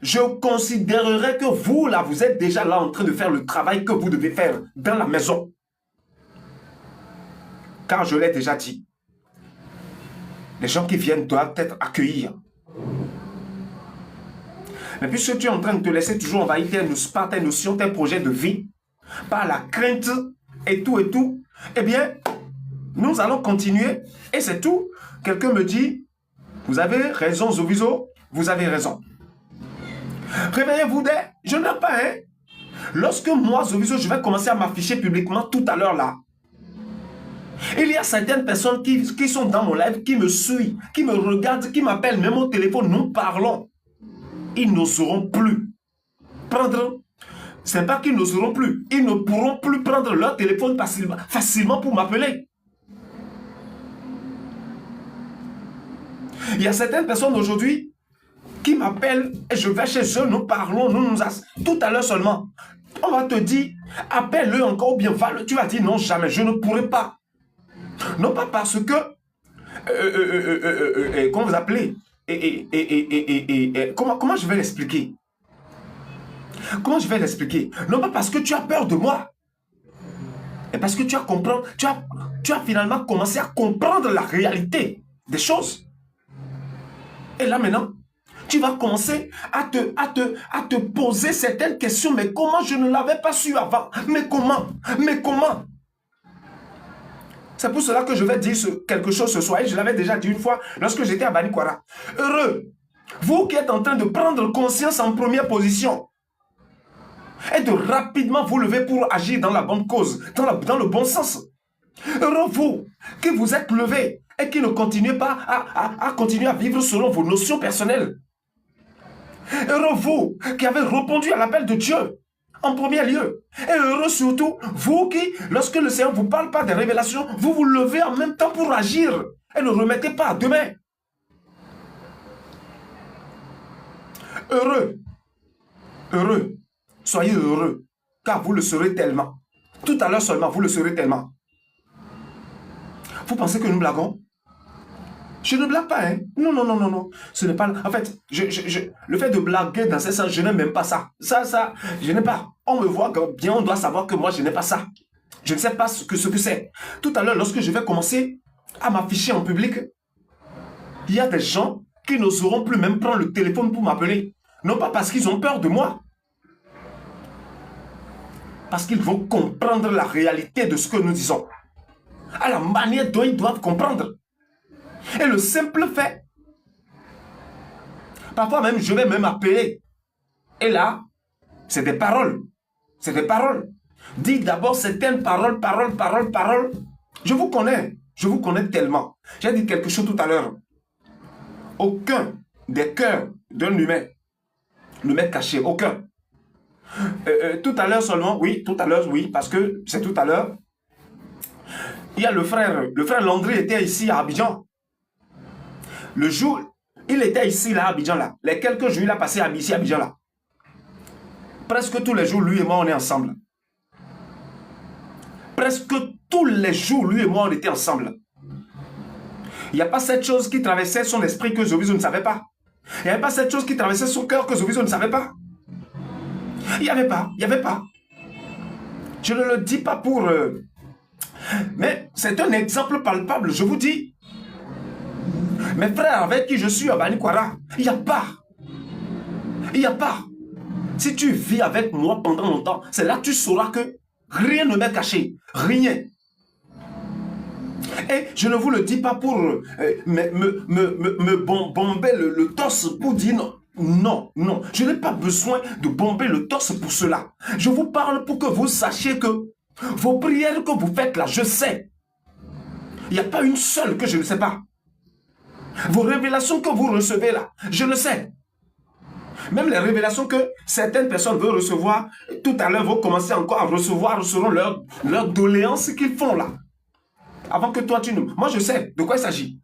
je considérerais que vous, là, vous êtes déjà là en train de faire le travail que vous devez faire dans la maison. Car je l'ai déjà dit. Les gens qui viennent doivent être accueillis. Mais puisque tu es en train de te laisser toujours envahir par tes notions, tes projets de vie, par la crainte et tout, eh bien, nous allons continuer et c'est tout. Quelqu'un me dit, vous avez raison, Zovizo, vous avez raison. Réveillez-vous dès, je n'ai pas, hein. Lorsque moi, Zovizo, je vais commencer à m'afficher publiquement tout à l'heure là, il y a certaines personnes qui sont dans mon live, qui me suivent, qui me regardent, qui m'appellent même au téléphone, nous parlons. Ils n'oseront plus prendre, c'est pas qu'ils n'oseront plus, ils ne pourront plus prendre leur téléphone facilement pour m'appeler. Il y a certaines personnes aujourd'hui qui m'appellent et je vais chez eux, nous parlons, tout à l'heure seulement. On va te dire, appelle-le encore ou bien va-le. Tu vas dire non, jamais, je ne pourrai pas. Non pas parce que, comment vous appelez, comment je vais l'expliquer? Comment je vais l'expliquer? Non pas parce que tu as peur de moi, mais parce que tu as finalement commencé à comprendre la réalité des choses. Et là maintenant, tu vas commencer à te poser certaines questions. Mais comment je ne l'avais pas su avant? Mais comment? C'est pour cela que je vais dire quelque chose ce soir. Et je l'avais déjà dit une fois lorsque j'étais à Banikwara. Heureux, vous qui êtes en train de prendre conscience en première position et de rapidement vous lever pour agir dans la bonne cause, dans le bon sens. Heureux vous qui vous êtes levé et qui ne continuez pas à continuer à vivre selon vos notions personnelles. Heureux vous qui avez répondu à l'appel de Dieu en premier lieu. Et heureux surtout vous qui, lorsque le Seigneur vous parle pas des révélations, vous vous levez en même temps pour agir et ne remettez pas à demain. Heureux, soyez heureux, car vous le serez tellement. Tout à l'heure seulement, vous le serez tellement. Vous pensez que nous blaguons? Je ne blague pas, hein. Non. Ce n'est pas... En fait, le fait de blaguer dans ce sens, je n'aime même pas ça. Ça, je n'ai pas. On me voit bien, on doit savoir que moi, je n'ai pas ça. Je ne sais pas ce que c'est. Tout à l'heure, lorsque je vais commencer à m'afficher en public, il y a des gens qui n'oseront plus même prendre le téléphone pour m'appeler. Non pas parce qu'ils ont peur de moi. Parce qu'ils vont comprendre la réalité de ce que nous disons. À la manière dont ils doivent comprendre. Et le simple fait, parfois même, je vais même appeler. Et là, c'est des paroles. C'est des paroles. Dites d'abord certaines paroles. Je vous connais tellement. J'ai dit quelque chose tout à l'heure. Aucun des cœurs d'un humain ne m'est caché. Aucun. Tout à l'heure seulement, oui, parce que c'est tout à l'heure. il y a le frère Landry était ici à Abidjan. Le jour, il était ici là à Abidjan là. Les quelques jours, il a passé ici à Abidjan là. Presque tous les jours, lui et moi, on est ensemble. Presque tous les jours, lui et moi, on était ensemble. Il n'y a pas cette chose qui traversait son esprit que Zoviso ne savait pas. Il n'y avait pas cette chose qui traversait son cœur que Zoviso ne savait pas. Il n'y avait pas. Je ne le dis pas pour... mais c'est un exemple palpable, je vous dis. Mes frères avec qui je suis à Banikwara, il n'y a pas. Si tu vis avec moi pendant longtemps, c'est là que tu sauras que rien ne m'est caché. Rien. Et je ne vous le dis pas pour me bomber le torse pour dire non. Non, je n'ai pas besoin de bomber le torse pour cela. Je vous parle pour que vous sachiez que vos prières que vous faites là, je sais. Il n'y a pas une seule que je ne sais pas. Vos révélations que vous recevez là, je le sais. Même les révélations que certaines personnes veulent recevoir, tout à l'heure vont commencer encore à recevoir selon leur doléance qu'ils font là. Avant que toi tu ne... Moi je sais de quoi il s'agit.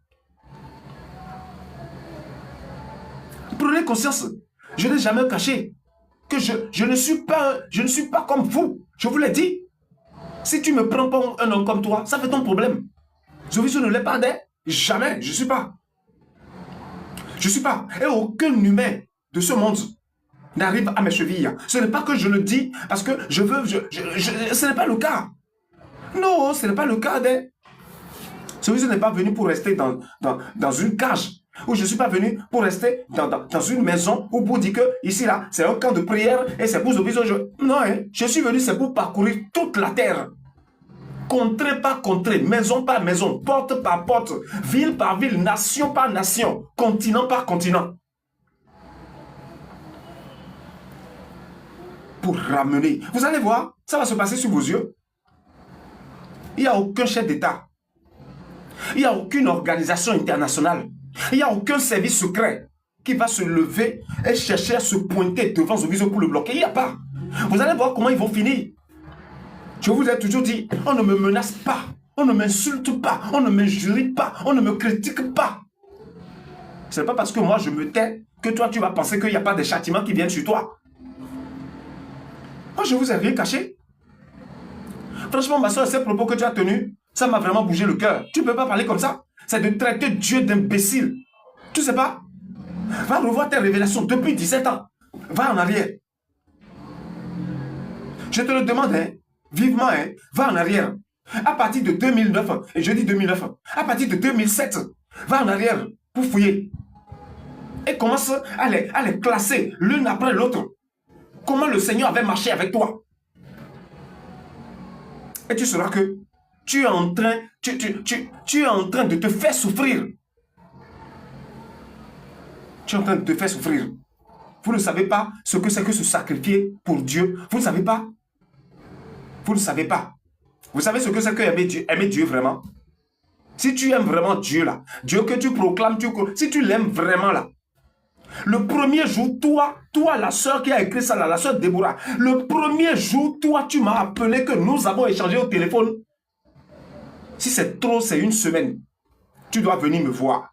Prenez conscience, je n'ai jamais caché que je ne suis pas comme vous. Je vous l'ai dit. Si tu ne me prends pas un homme comme toi, ça fait ton problème. Zoviso ne l'est pas d'elle. Jamais, je ne suis pas. Je ne suis pas. Et aucun humain de ce monde n'arrive à mes chevilles. Ce n'est pas que je le dis parce que je veux... ce n'est pas le cas. Non, ce n'est pas le cas d'elle. Zoviso n'est pas venu pour rester dans une cage. Ou je ne suis pas venu pour rester dans une maison ou pour dire que ici là, c'est un camp de prière et c'est pour Zoviso. Non, hein, je suis venu, c'est pour parcourir toute la terre. Contrée par contrée, maison par maison, porte par porte, ville par ville, nation par nation, continent par continent. Pour ramener. Vous allez voir, ça va se passer sous vos yeux. Il n'y a aucun chef d'État. Il n'y a aucune organisation internationale. Il n'y a aucun service secret qui va se lever et chercher à se pointer devant Zoviso pour le bloquer. Il n'y a pas. Vous allez voir comment ils vont finir. Je vous ai toujours dit, on ne me menace pas, on ne m'insulte pas, on ne m'injurie pas, on ne me critique pas. Ce n'est pas parce que moi je me tais que toi tu vas penser qu'il n'y a pas de châtiments qui viennent sur toi. Moi je vous ai rien caché. Franchement ma soeur, ces propos que tu as tenus, ça m'a vraiment bougé le cœur. Tu ne peux pas parler comme ça. C'est de traiter Dieu d'imbécile. Tu sais pas? Va revoir tes révélations depuis 17 ans. Va en arrière. Je te le demande, hein, vivement, hein, va en arrière. À partir de 2009, et je dis 2009, à partir de 2007, va en arrière pour fouiller. Et commence à les classer l'une après l'autre. Comment le Seigneur avait marché avec toi. Et tu sauras que tu es en train, tu es en train de te faire souffrir. Tu es en train de te faire souffrir. Vous ne savez pas ce que c'est que se sacrifier pour Dieu. Vous ne savez pas. Vous ne savez pas. Vous savez ce que c'est que aimer Dieu vraiment. Si tu aimes vraiment Dieu là, Dieu que tu proclames, si tu l'aimes vraiment là, le premier jour, toi la soeur qui a écrit ça là, la soeur Déborah, le premier jour, toi tu m'as appelé que nous avons échangé au téléphone. Si c'est trop, c'est une semaine. Tu dois venir me voir.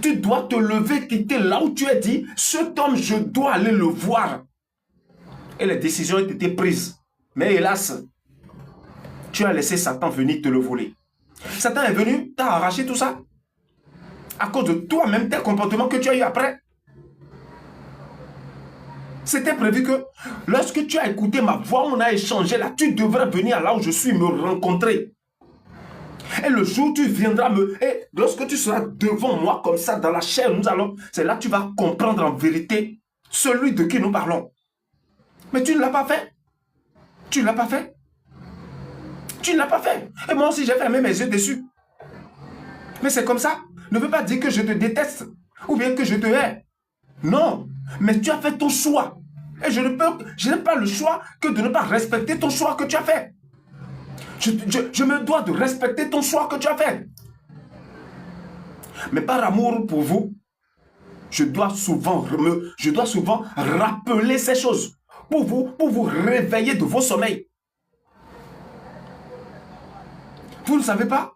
Tu dois te lever, quitter là où tu es dit, cet homme, je dois aller le voir. Et les décisions ont été prises. Mais hélas, tu as laissé Satan venir te le voler. Satan est venu, t'as arraché tout ça. À cause de toi-même, tes comportements que tu as eu après. C'était prévu que lorsque tu as écouté ma voix, on a échangé là, tu devrais venir là où je suis me rencontrer. Et le jour où tu viendras et lorsque tu seras devant moi comme ça dans la chair, c'est là que tu vas comprendre en vérité celui de qui nous parlons. Mais tu ne l'as pas fait. Tu ne l'as pas fait. Tu ne l'as pas fait. Et moi aussi j'ai fermé mes yeux dessus. Mais c'est comme ça. Ne veut pas dire que je te déteste ou bien que je te hais. Non. Mais tu as fait ton choix. Et je n'ai pas le choix que de ne pas respecter ton choix que tu as fait. Je me dois de respecter ton choix que tu as fait. Mais par amour pour vous, je dois souvent rappeler ces choses pour vous réveiller de vos sommeils. Vous ne savez pas?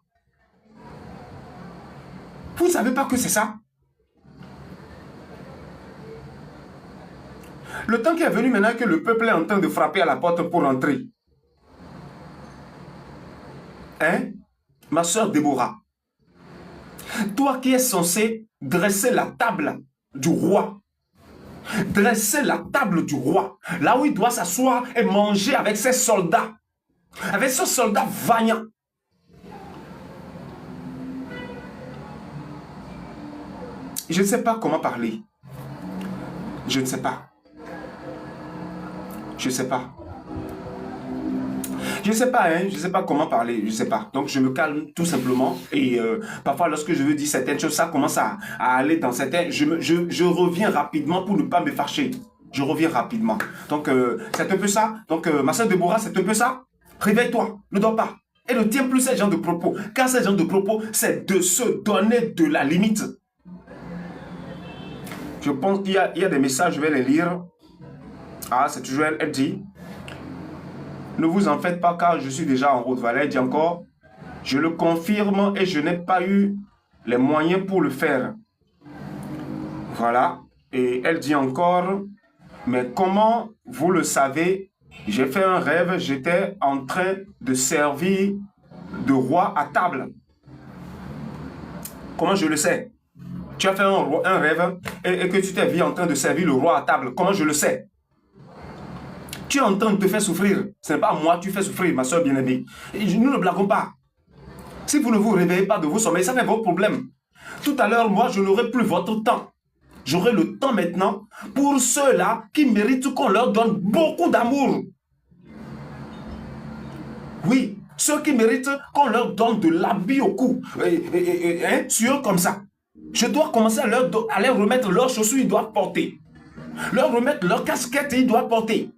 Vous ne savez pas que c'est ça? Le temps qui est venu maintenant que le peuple est en train de frapper à la porte pour entrer. Hein? Ma soeur Déborah, toi qui es censé dresser la table du roi, dresser la table du roi, là où il doit s'asseoir et manger avec ses soldats, avec ses soldats vaillants. Je ne sais pas comment parler. Je ne sais pas. Je ne sais pas. Je ne sais pas, hein, je ne sais pas comment parler, je ne sais pas. Donc, je me calme tout simplement. Et parfois, lorsque je veux dire certaines choses, ça commence à aller dans certaines... Je reviens rapidement pour ne pas me fâcher. Je reviens rapidement. Donc, c'est un peu ça. Donc, ma soeur Déborah, c'est un peu ça. Réveille-toi, ne dors pas. Et ne tiens plus ces gens de propos. Car ces gens de propos, c'est de se donner de la limite. Je pense qu'il y a des messages, je vais les lire. Ah, c'est toujours elle dit... Ne vous en faites pas car je suis déjà en route. Voilà, elle dit encore, je le confirme et je n'ai pas eu les moyens pour le faire. Voilà. Et elle dit encore, mais comment vous le savez, j'ai fait un rêve, j'étais en train de servir de roi à table. Comment je le sais? Tu as fait un rêve et que tu t'es vu en train de servir le roi à table. Comment je le sais? Tu es en train de te faire souffrir. Ce n'est pas moi que tu fais souffrir, ma soeur bien-aimée. Nous ne blaguons pas. Si vous ne vous réveillez pas de vos sommeils, ça n'est votre problème. Tout à l'heure, moi, je n'aurai plus votre temps. J'aurai le temps maintenant pour ceux-là qui méritent qu'on leur donne beaucoup d'amour. Oui, ceux qui méritent qu'on leur donne de l'habit au cou. Sur comme ça. Je dois commencer à leur remettre leurs chaussures, ils doivent porter. Leur remettre leur casquette, ils doivent porter.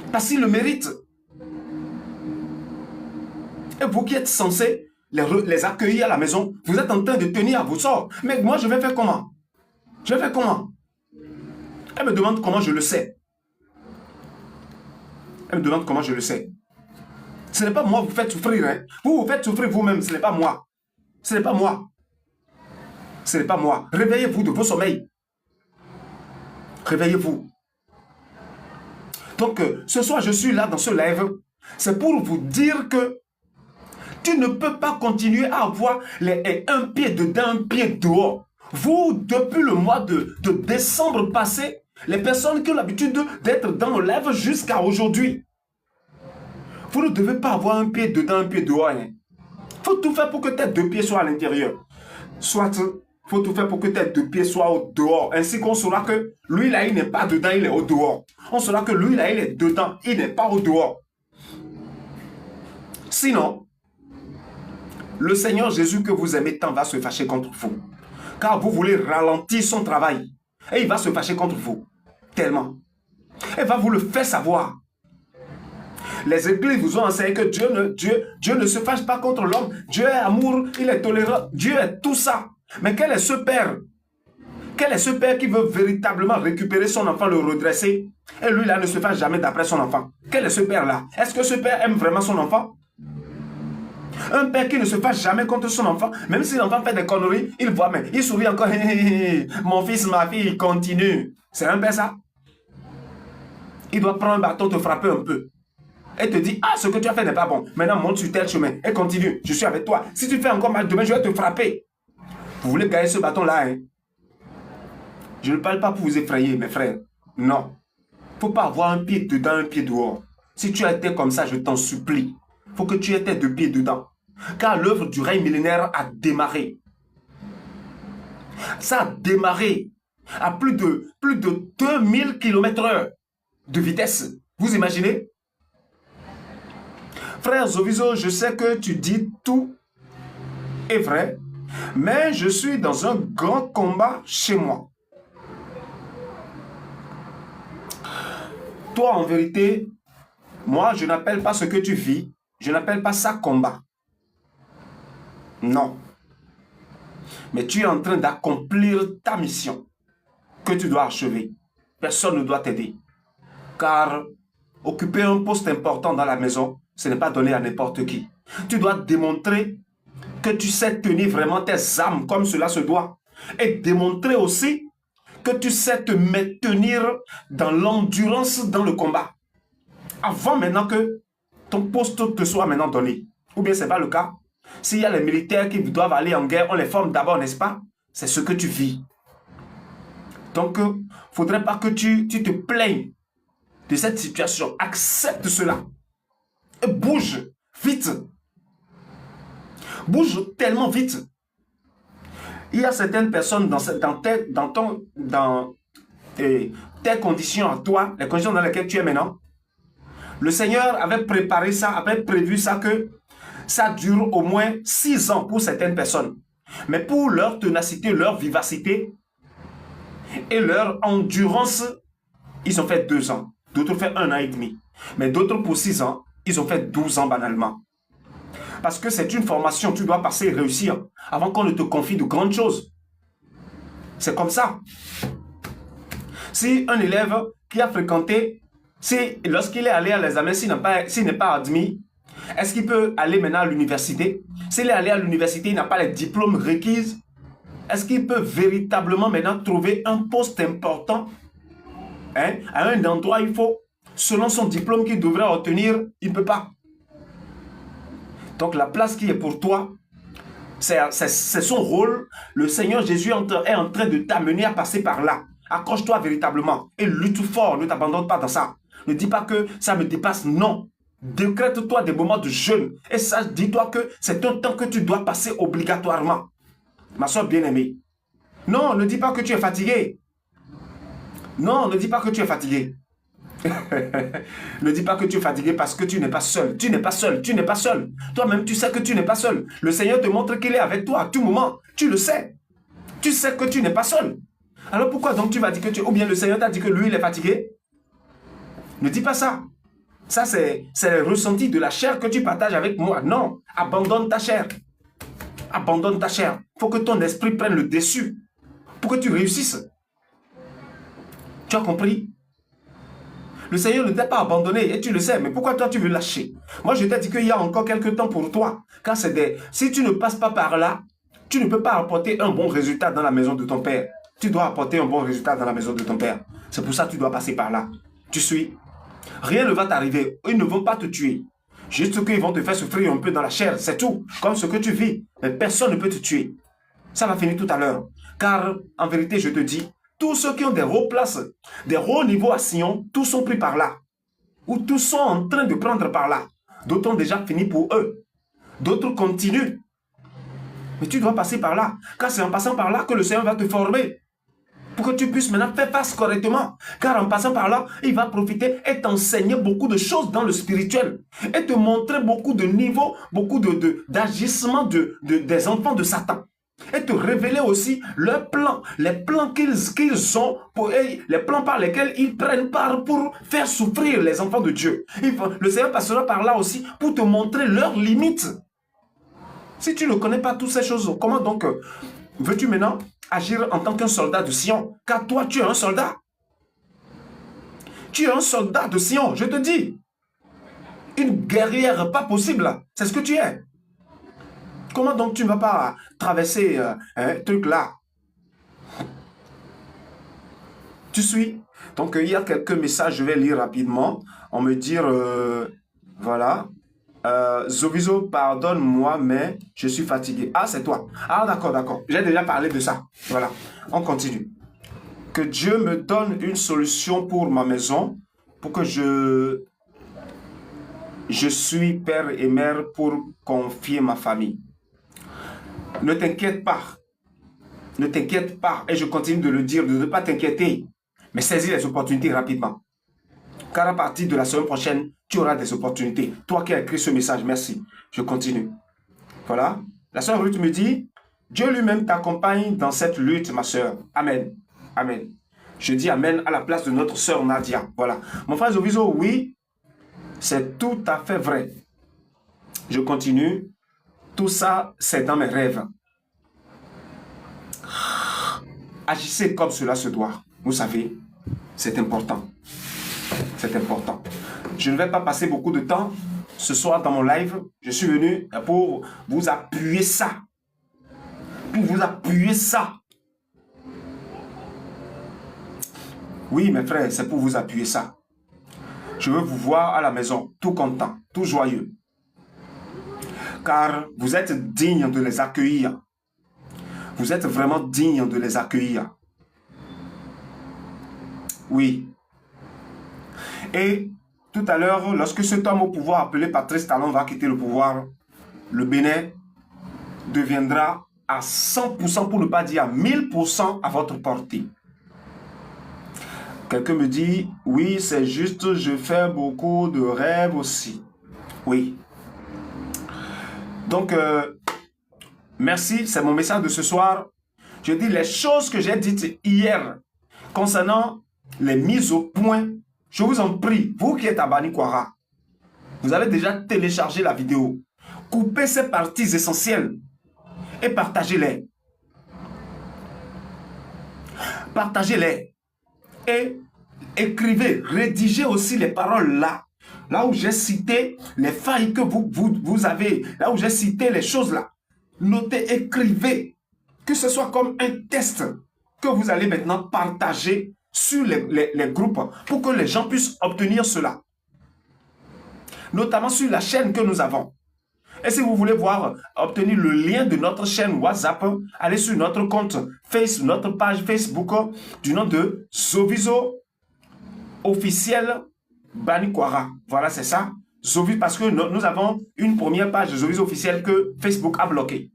Parce qu'ils le méritent. Et vous qui êtes censés les accueillir à la maison, vous êtes en train de tenir à vos sorts. Mais moi, je vais faire comment? Je vais faire comment? Elle me demande comment je le sais. Elle me demande comment je le sais. Ce n'est pas moi vous faites souffrir. Hein? Vous vous faites souffrir vous-même, ce n'est pas moi. Ce n'est pas moi. Ce n'est pas moi. Réveillez-vous de vos sommeils. Réveillez-vous. Donc, ce soir, je suis là dans ce live. C'est pour vous dire que tu ne peux pas continuer à avoir un pied dedans, un pied dehors. Vous, depuis le mois de décembre passé, les personnes qui ont l'habitude d'être dans le live jusqu'à aujourd'hui, vous ne devez pas avoir un pied dedans, un pied dehors. Il faut tout faire pour que tes deux pieds soient à l'intérieur. Soit, il faut tout faire pour que tes deux pieds soient au dehors. Ainsi qu'on saura que lui là, il n'est pas dedans, il est au dehors. On saura que lui là, il est dedans, il n'est pas au dehors. Sinon, le Seigneur Jésus que vous aimez tant va se fâcher contre vous. Car vous voulez ralentir son travail. Et il va se fâcher contre vous. Tellement. Il va vous le faire savoir. Les églises vous ont enseigné que Dieu ne se fâche pas contre l'homme. Dieu est amour, il est tolérant. Dieu est tout ça. Mais quel est ce Père? Quel est ce Père qui veut véritablement récupérer son enfant, le redresser? Et lui là ne se fâche jamais d'après son enfant. Quel est ce Père-là? Est-ce que ce Père aime vraiment son enfant? Un père qui ne se fâche jamais contre son enfant, même si l'enfant fait des conneries, il voit, mais il sourit encore. Mon fils, ma fille, il continue. C'est un père ça. Il doit prendre un bâton, te frapper un peu. Et te dire, ah, ce que tu as fait n'est pas bon. Maintenant, monte sur tel chemin et continue. Je suis avec toi. Si tu fais encore mal demain, je vais te frapper. Vous voulez gagner ce bâton-là, hein? Je ne parle pas pour vous effrayer, mes frères. Non. Il ne faut pas avoir un pied dedans, un pied dehors. Si tu as été comme ça, je t'en supplie. Il faut que tu aies tes deux pieds dedans. Car l'œuvre du règne millénaire a démarré. Ça a démarré à plus de 2000 km/h de vitesse. Vous imaginez? Frère Zoviso, je sais que tu dis tout est vrai, mais je suis dans un grand combat chez moi. Toi, en vérité, moi, je n'appelle pas ce que tu vis, je n'appelle pas ça combat. Non. Mais tu es en train d'accomplir ta mission que tu dois achever. Personne ne doit t'aider. Car occuper un poste important dans la maison, ce n'est pas donné à n'importe qui. Tu dois démontrer que tu sais tenir vraiment tes âmes comme cela se doit. Et démontrer aussi que tu sais te maintenir dans l'endurance dans le combat. Avant maintenant que ton poste te soit maintenant donné. Ou bien ce n'est pas le cas. S'il y a les militaires qui doivent aller en guerre, on les forme d'abord, n'est-ce pas? C'est ce que tu vis. Donc, il ne faudrait pas que tu te plaignes de cette situation. Accepte cela. Et bouge vite. Bouge tellement vite. Il y a certaines personnes dans tes conditions à toi, les conditions dans lesquelles tu es maintenant. Le Seigneur avait préparé ça, avait prévu ça, que ça dure au moins 6 ans pour certaines personnes. Mais pour leur ténacité, leur vivacité et leur endurance, ils ont fait 2 ans. D'autres ont fait 1 an et demi. Mais d'autres pour 6 ans, ils ont fait 12 ans banalement. Parce que c'est une formation, tu dois passer et réussir avant qu'on ne te confie de grandes choses. C'est comme ça. Si un élève qui a fréquenté, lorsqu'il est allé à l'examen, s'il n'est pas admis, est-ce qu'il peut aller maintenant à l'université? S'il est allé à l'université, il n'a pas les diplômes requis, est-ce qu'il peut véritablement maintenant trouver un poste important à un endroit il faut, selon son diplôme qu'il devrait obtenir, il ne peut pas. Donc la place qui est pour toi, c'est son rôle. Le Seigneur Jésus est en train de t'amener à passer par là. Accroche-toi véritablement et lutte fort, ne t'abandonne pas dans ça. Ne dis pas que ça me dépasse, non. Décrète-toi des moments de jeûne et sache, dis-toi que c'est un temps que tu dois passer obligatoirement. Ma soeur bien-aimée. Non, ne dis pas que tu es fatigué. Non, ne dis pas que tu es fatigué. Ne dis pas que tu es fatigué parce que tu n'es pas seul. Tu n'es pas seul. Tu n'es pas seul. Toi-même, tu sais que tu n'es pas seul. Le Seigneur te montre qu'il est avec toi à tout moment. Tu le sais. Tu sais que tu n'es pas seul. Alors pourquoi donc tu vas dire que tu... Ou bien le Seigneur t'a dit que lui, il est fatigué? Ne dis pas ça. Ça, c'est le ressenti de la chair que tu partages avec moi. Non. Abandonne ta chair. Abandonne ta chair. Il faut que ton esprit prenne le dessus pour que tu réussisses. Tu as compris? Le Seigneur ne t'a pas abandonné et tu le sais, mais pourquoi toi tu veux lâcher? Moi je t'ai dit qu'il y a encore quelques temps pour toi. Car si tu ne passes pas par là, tu ne peux pas apporter un bon résultat dans la maison de ton Père. Tu dois apporter un bon résultat dans la maison de ton Père. C'est pour ça que tu dois passer par là. Tu suis? Rien ne va t'arriver. Ils ne vont pas te tuer. Juste qu'ils vont te faire souffrir un peu dans la chair, c'est tout. Comme ce que tu vis. Mais personne ne peut te tuer. Ça va finir tout à l'heure. Car en vérité, je te dis, tous ceux qui ont des hauts places, des hauts niveaux à Sion, tous sont pris par là. Ou tous sont en train de prendre par là. D'autres ont déjà fini pour eux. D'autres continuent. Mais tu dois passer par là. Car c'est en passant par là que le Seigneur va te former. Pour que tu puisses maintenant faire face correctement. Car en passant par là, il va profiter et t'enseigner beaucoup de choses dans le spirituel. Et te montrer beaucoup de niveaux, beaucoup d'agissements des enfants de Satan. Et te révéler aussi leurs plans, les plans qu'ils ont, les plans par lesquels ils prennent part pour faire souffrir les enfants de Dieu. Le Seigneur passera par là aussi pour te montrer leurs limites. Si tu ne connais pas toutes ces choses, comment donc veux-tu maintenant agir en tant qu'un soldat de Sion? Car toi, tu es un soldat. Tu es un soldat de Sion, je te dis. Une guerrière pas possible, c'est ce que tu es. Comment donc tu ne vas pas traverser un truc là? Tu suis? Donc il y a quelques messages, je vais lire rapidement. On me dit, voilà. Zovizo, pardonne-moi, mais je suis fatigué. Ah, c'est toi. Ah, d'accord, d'accord. J'ai déjà parlé de ça. Voilà. On continue. Que Dieu me donne une solution pour ma maison, pour que je suis père et mère pour confier ma famille. Ne t'inquiète pas. Ne t'inquiète pas. Et je continue de le dire, de ne pas t'inquiéter. Mais saisis les opportunités rapidement. Car à partir de la semaine prochaine, tu auras des opportunités. Toi qui as écrit ce message, merci. Je continue. Voilà. La sœur Ruth me dit, Dieu lui-même t'accompagne dans cette lutte, ma sœur. Amen. Amen. Je dis Amen à la place de notre sœur Nadia. Voilà. Mon frère Zovizo, oui, c'est tout à fait vrai. Je continue. Tout ça, c'est dans mes rêves. Agissez comme cela se doit. Vous savez, c'est important. C'est important. Je ne vais pas passer beaucoup de temps ce soir dans mon live, je suis venu pour vous appuyer ça. Pour vous appuyer ça. Oui, mes frères, c'est pour vous appuyer ça. Je veux vous voir à la maison, tout content, tout joyeux. Car vous êtes digne de les accueillir. Vous êtes vraiment digne de les accueillir. Oui. Et tout à l'heure, lorsque cet homme au pouvoir appelé Patrice Talon va quitter le pouvoir, le Bénin deviendra à 100%, pour ne pas dire à 1000% à votre portée. Quelqu'un me dit, oui, c'est juste, je fais beaucoup de rêves aussi. Oui. Donc, merci, c'est mon message de ce soir. Je dis les choses que j'ai dites hier concernant les mises au point. Je vous en prie, vous qui êtes à Banikwara, vous avez déjà téléchargé la vidéo. Coupez ces parties essentielles et partagez-les. Partagez-les. Et écrivez, rédigez aussi les paroles là. Là où j'ai cité les failles que vous avez. Là où j'ai cité les choses là. Notez, écrivez. Que ce soit comme un test que vous allez maintenant partager sur les groupes pour que les gens puissent obtenir cela. Notamment sur la chaîne que nous avons. Et si vous voulez voir, obtenir le lien de notre chaîne WhatsApp, allez sur notre compte Facebook, notre page Facebook du nom de Zoviso officiel Banikwara. Voilà, c'est ça. Zoviso, parce que nous avons une première page de Zoviso officiel que Facebook a bloqué.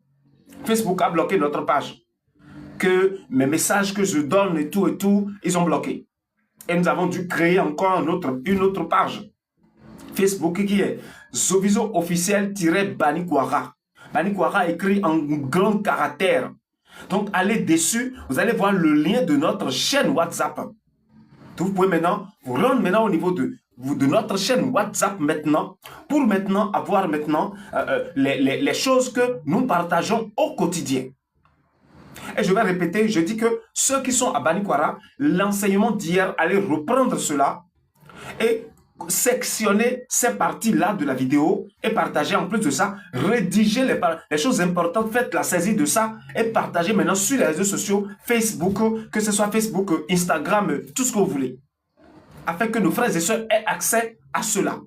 Facebook a bloqué notre page. Que mes messages que je donne et tout, ils ont bloqué. Et nous avons dû créer encore une autre page. Facebook qui est Zoviso officiel-Banikwara. Banikwara écrit en grand caractère. Donc, allez dessus, vous allez voir le lien de notre chaîne WhatsApp. Donc, vous pouvez maintenant vous rendre maintenant au niveau de notre chaîne WhatsApp maintenant, pour maintenant avoir maintenant les choses que nous partageons au quotidien. Et je vais répéter, je dis que ceux qui sont à Banikwara, l'enseignement d'hier, allez reprendre cela et sectionner ces parties-là de la vidéo et partager en plus de ça, rédiger les choses importantes, faites la saisie de ça et partagez maintenant sur les réseaux sociaux, Facebook, que ce soit Facebook, Instagram, tout ce que vous voulez, afin que nos frères et sœurs aient accès à cela.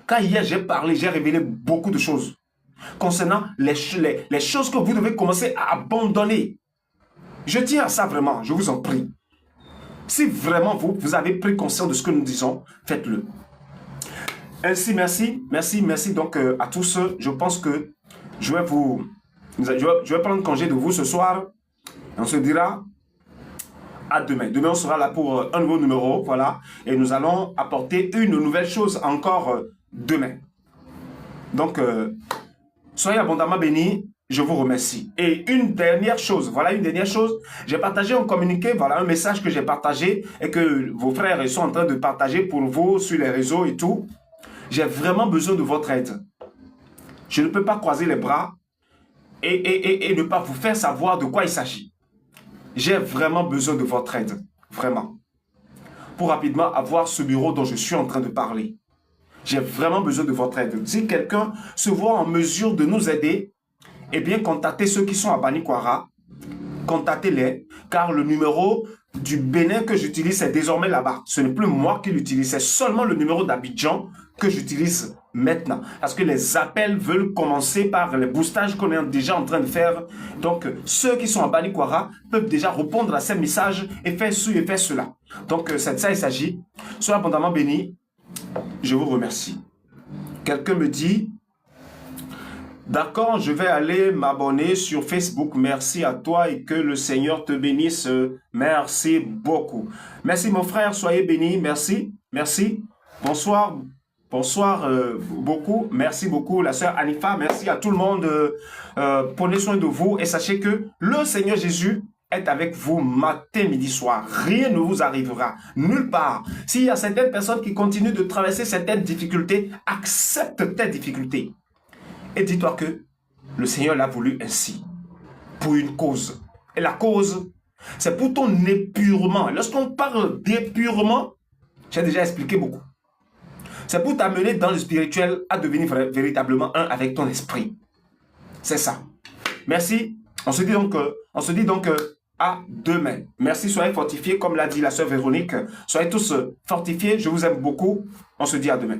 Quand hier j'ai parlé, j'ai révélé beaucoup de choses concernant les choses que vous devez commencer à abandonner. Je tiens à ça vraiment, je vous en prie. Si vraiment vous avez pris conscience de ce que nous disons, faites-le. Ainsi, merci donc à tous. Je pense que je vais prendre congé de vous ce soir. On se dira à demain. Demain, on sera là pour un nouveau numéro, voilà. Et nous allons apporter une nouvelle chose encore demain. Donc, soyez abondamment bénis. Je vous remercie. Et une dernière chose, j'ai partagé un communiqué, voilà un message que j'ai partagé et que vos frères sont en train de partager pour vous sur les réseaux et tout. J'ai vraiment besoin de votre aide. Je ne peux pas croiser les bras et ne pas vous faire savoir de quoi il s'agit. J'ai vraiment besoin de votre aide, vraiment, pour rapidement avoir ce bureau dont je suis en train de parler. J'ai vraiment besoin de votre aide. Si quelqu'un se voit en mesure de nous aider, eh bien, contactez ceux qui sont à Banikwara, contactez-les, car le numéro du Bénin que j'utilise, c'est désormais là-bas. Ce n'est plus moi qui l'utilise, c'est seulement le numéro d'Abidjan que j'utilise maintenant. Parce que les appels veulent commencer par les boostages qu'on est déjà en train de faire. Donc, ceux qui sont à Banikwara peuvent déjà répondre à ces messages et faire ci et faire cela. Donc, c'est de ça il s'agit. Soyez abondamment bénis. Je vous remercie. Quelqu'un me dit... D'accord, je vais aller m'abonner sur Facebook. Merci à toi et que le Seigneur te bénisse. Merci beaucoup. Merci mon frère, soyez bénis. Merci, merci. Bonsoir, bonsoir beaucoup. Merci beaucoup la sœur Anifa. Merci à tout le monde. Prenez soin de vous et sachez que le Seigneur Jésus est avec vous matin, midi, soir. Rien ne vous arrivera, nulle part. S'il y a certaines personnes qui continuent de traverser certaines difficultés, accepte tes difficultés. Et dis-toi que le Seigneur l'a voulu ainsi, pour une cause. Et la cause, c'est pour ton épurement. Lorsqu'on parle d'épurement, j'ai déjà expliqué beaucoup. C'est pour t'amener dans le spirituel à devenir véritablement un avec ton esprit. C'est ça. Merci. On se dit donc à demain. Merci, soyez fortifiés, comme l'a dit la sœur Véronique. Soyez tous fortifiés. Je vous aime beaucoup. On se dit à demain.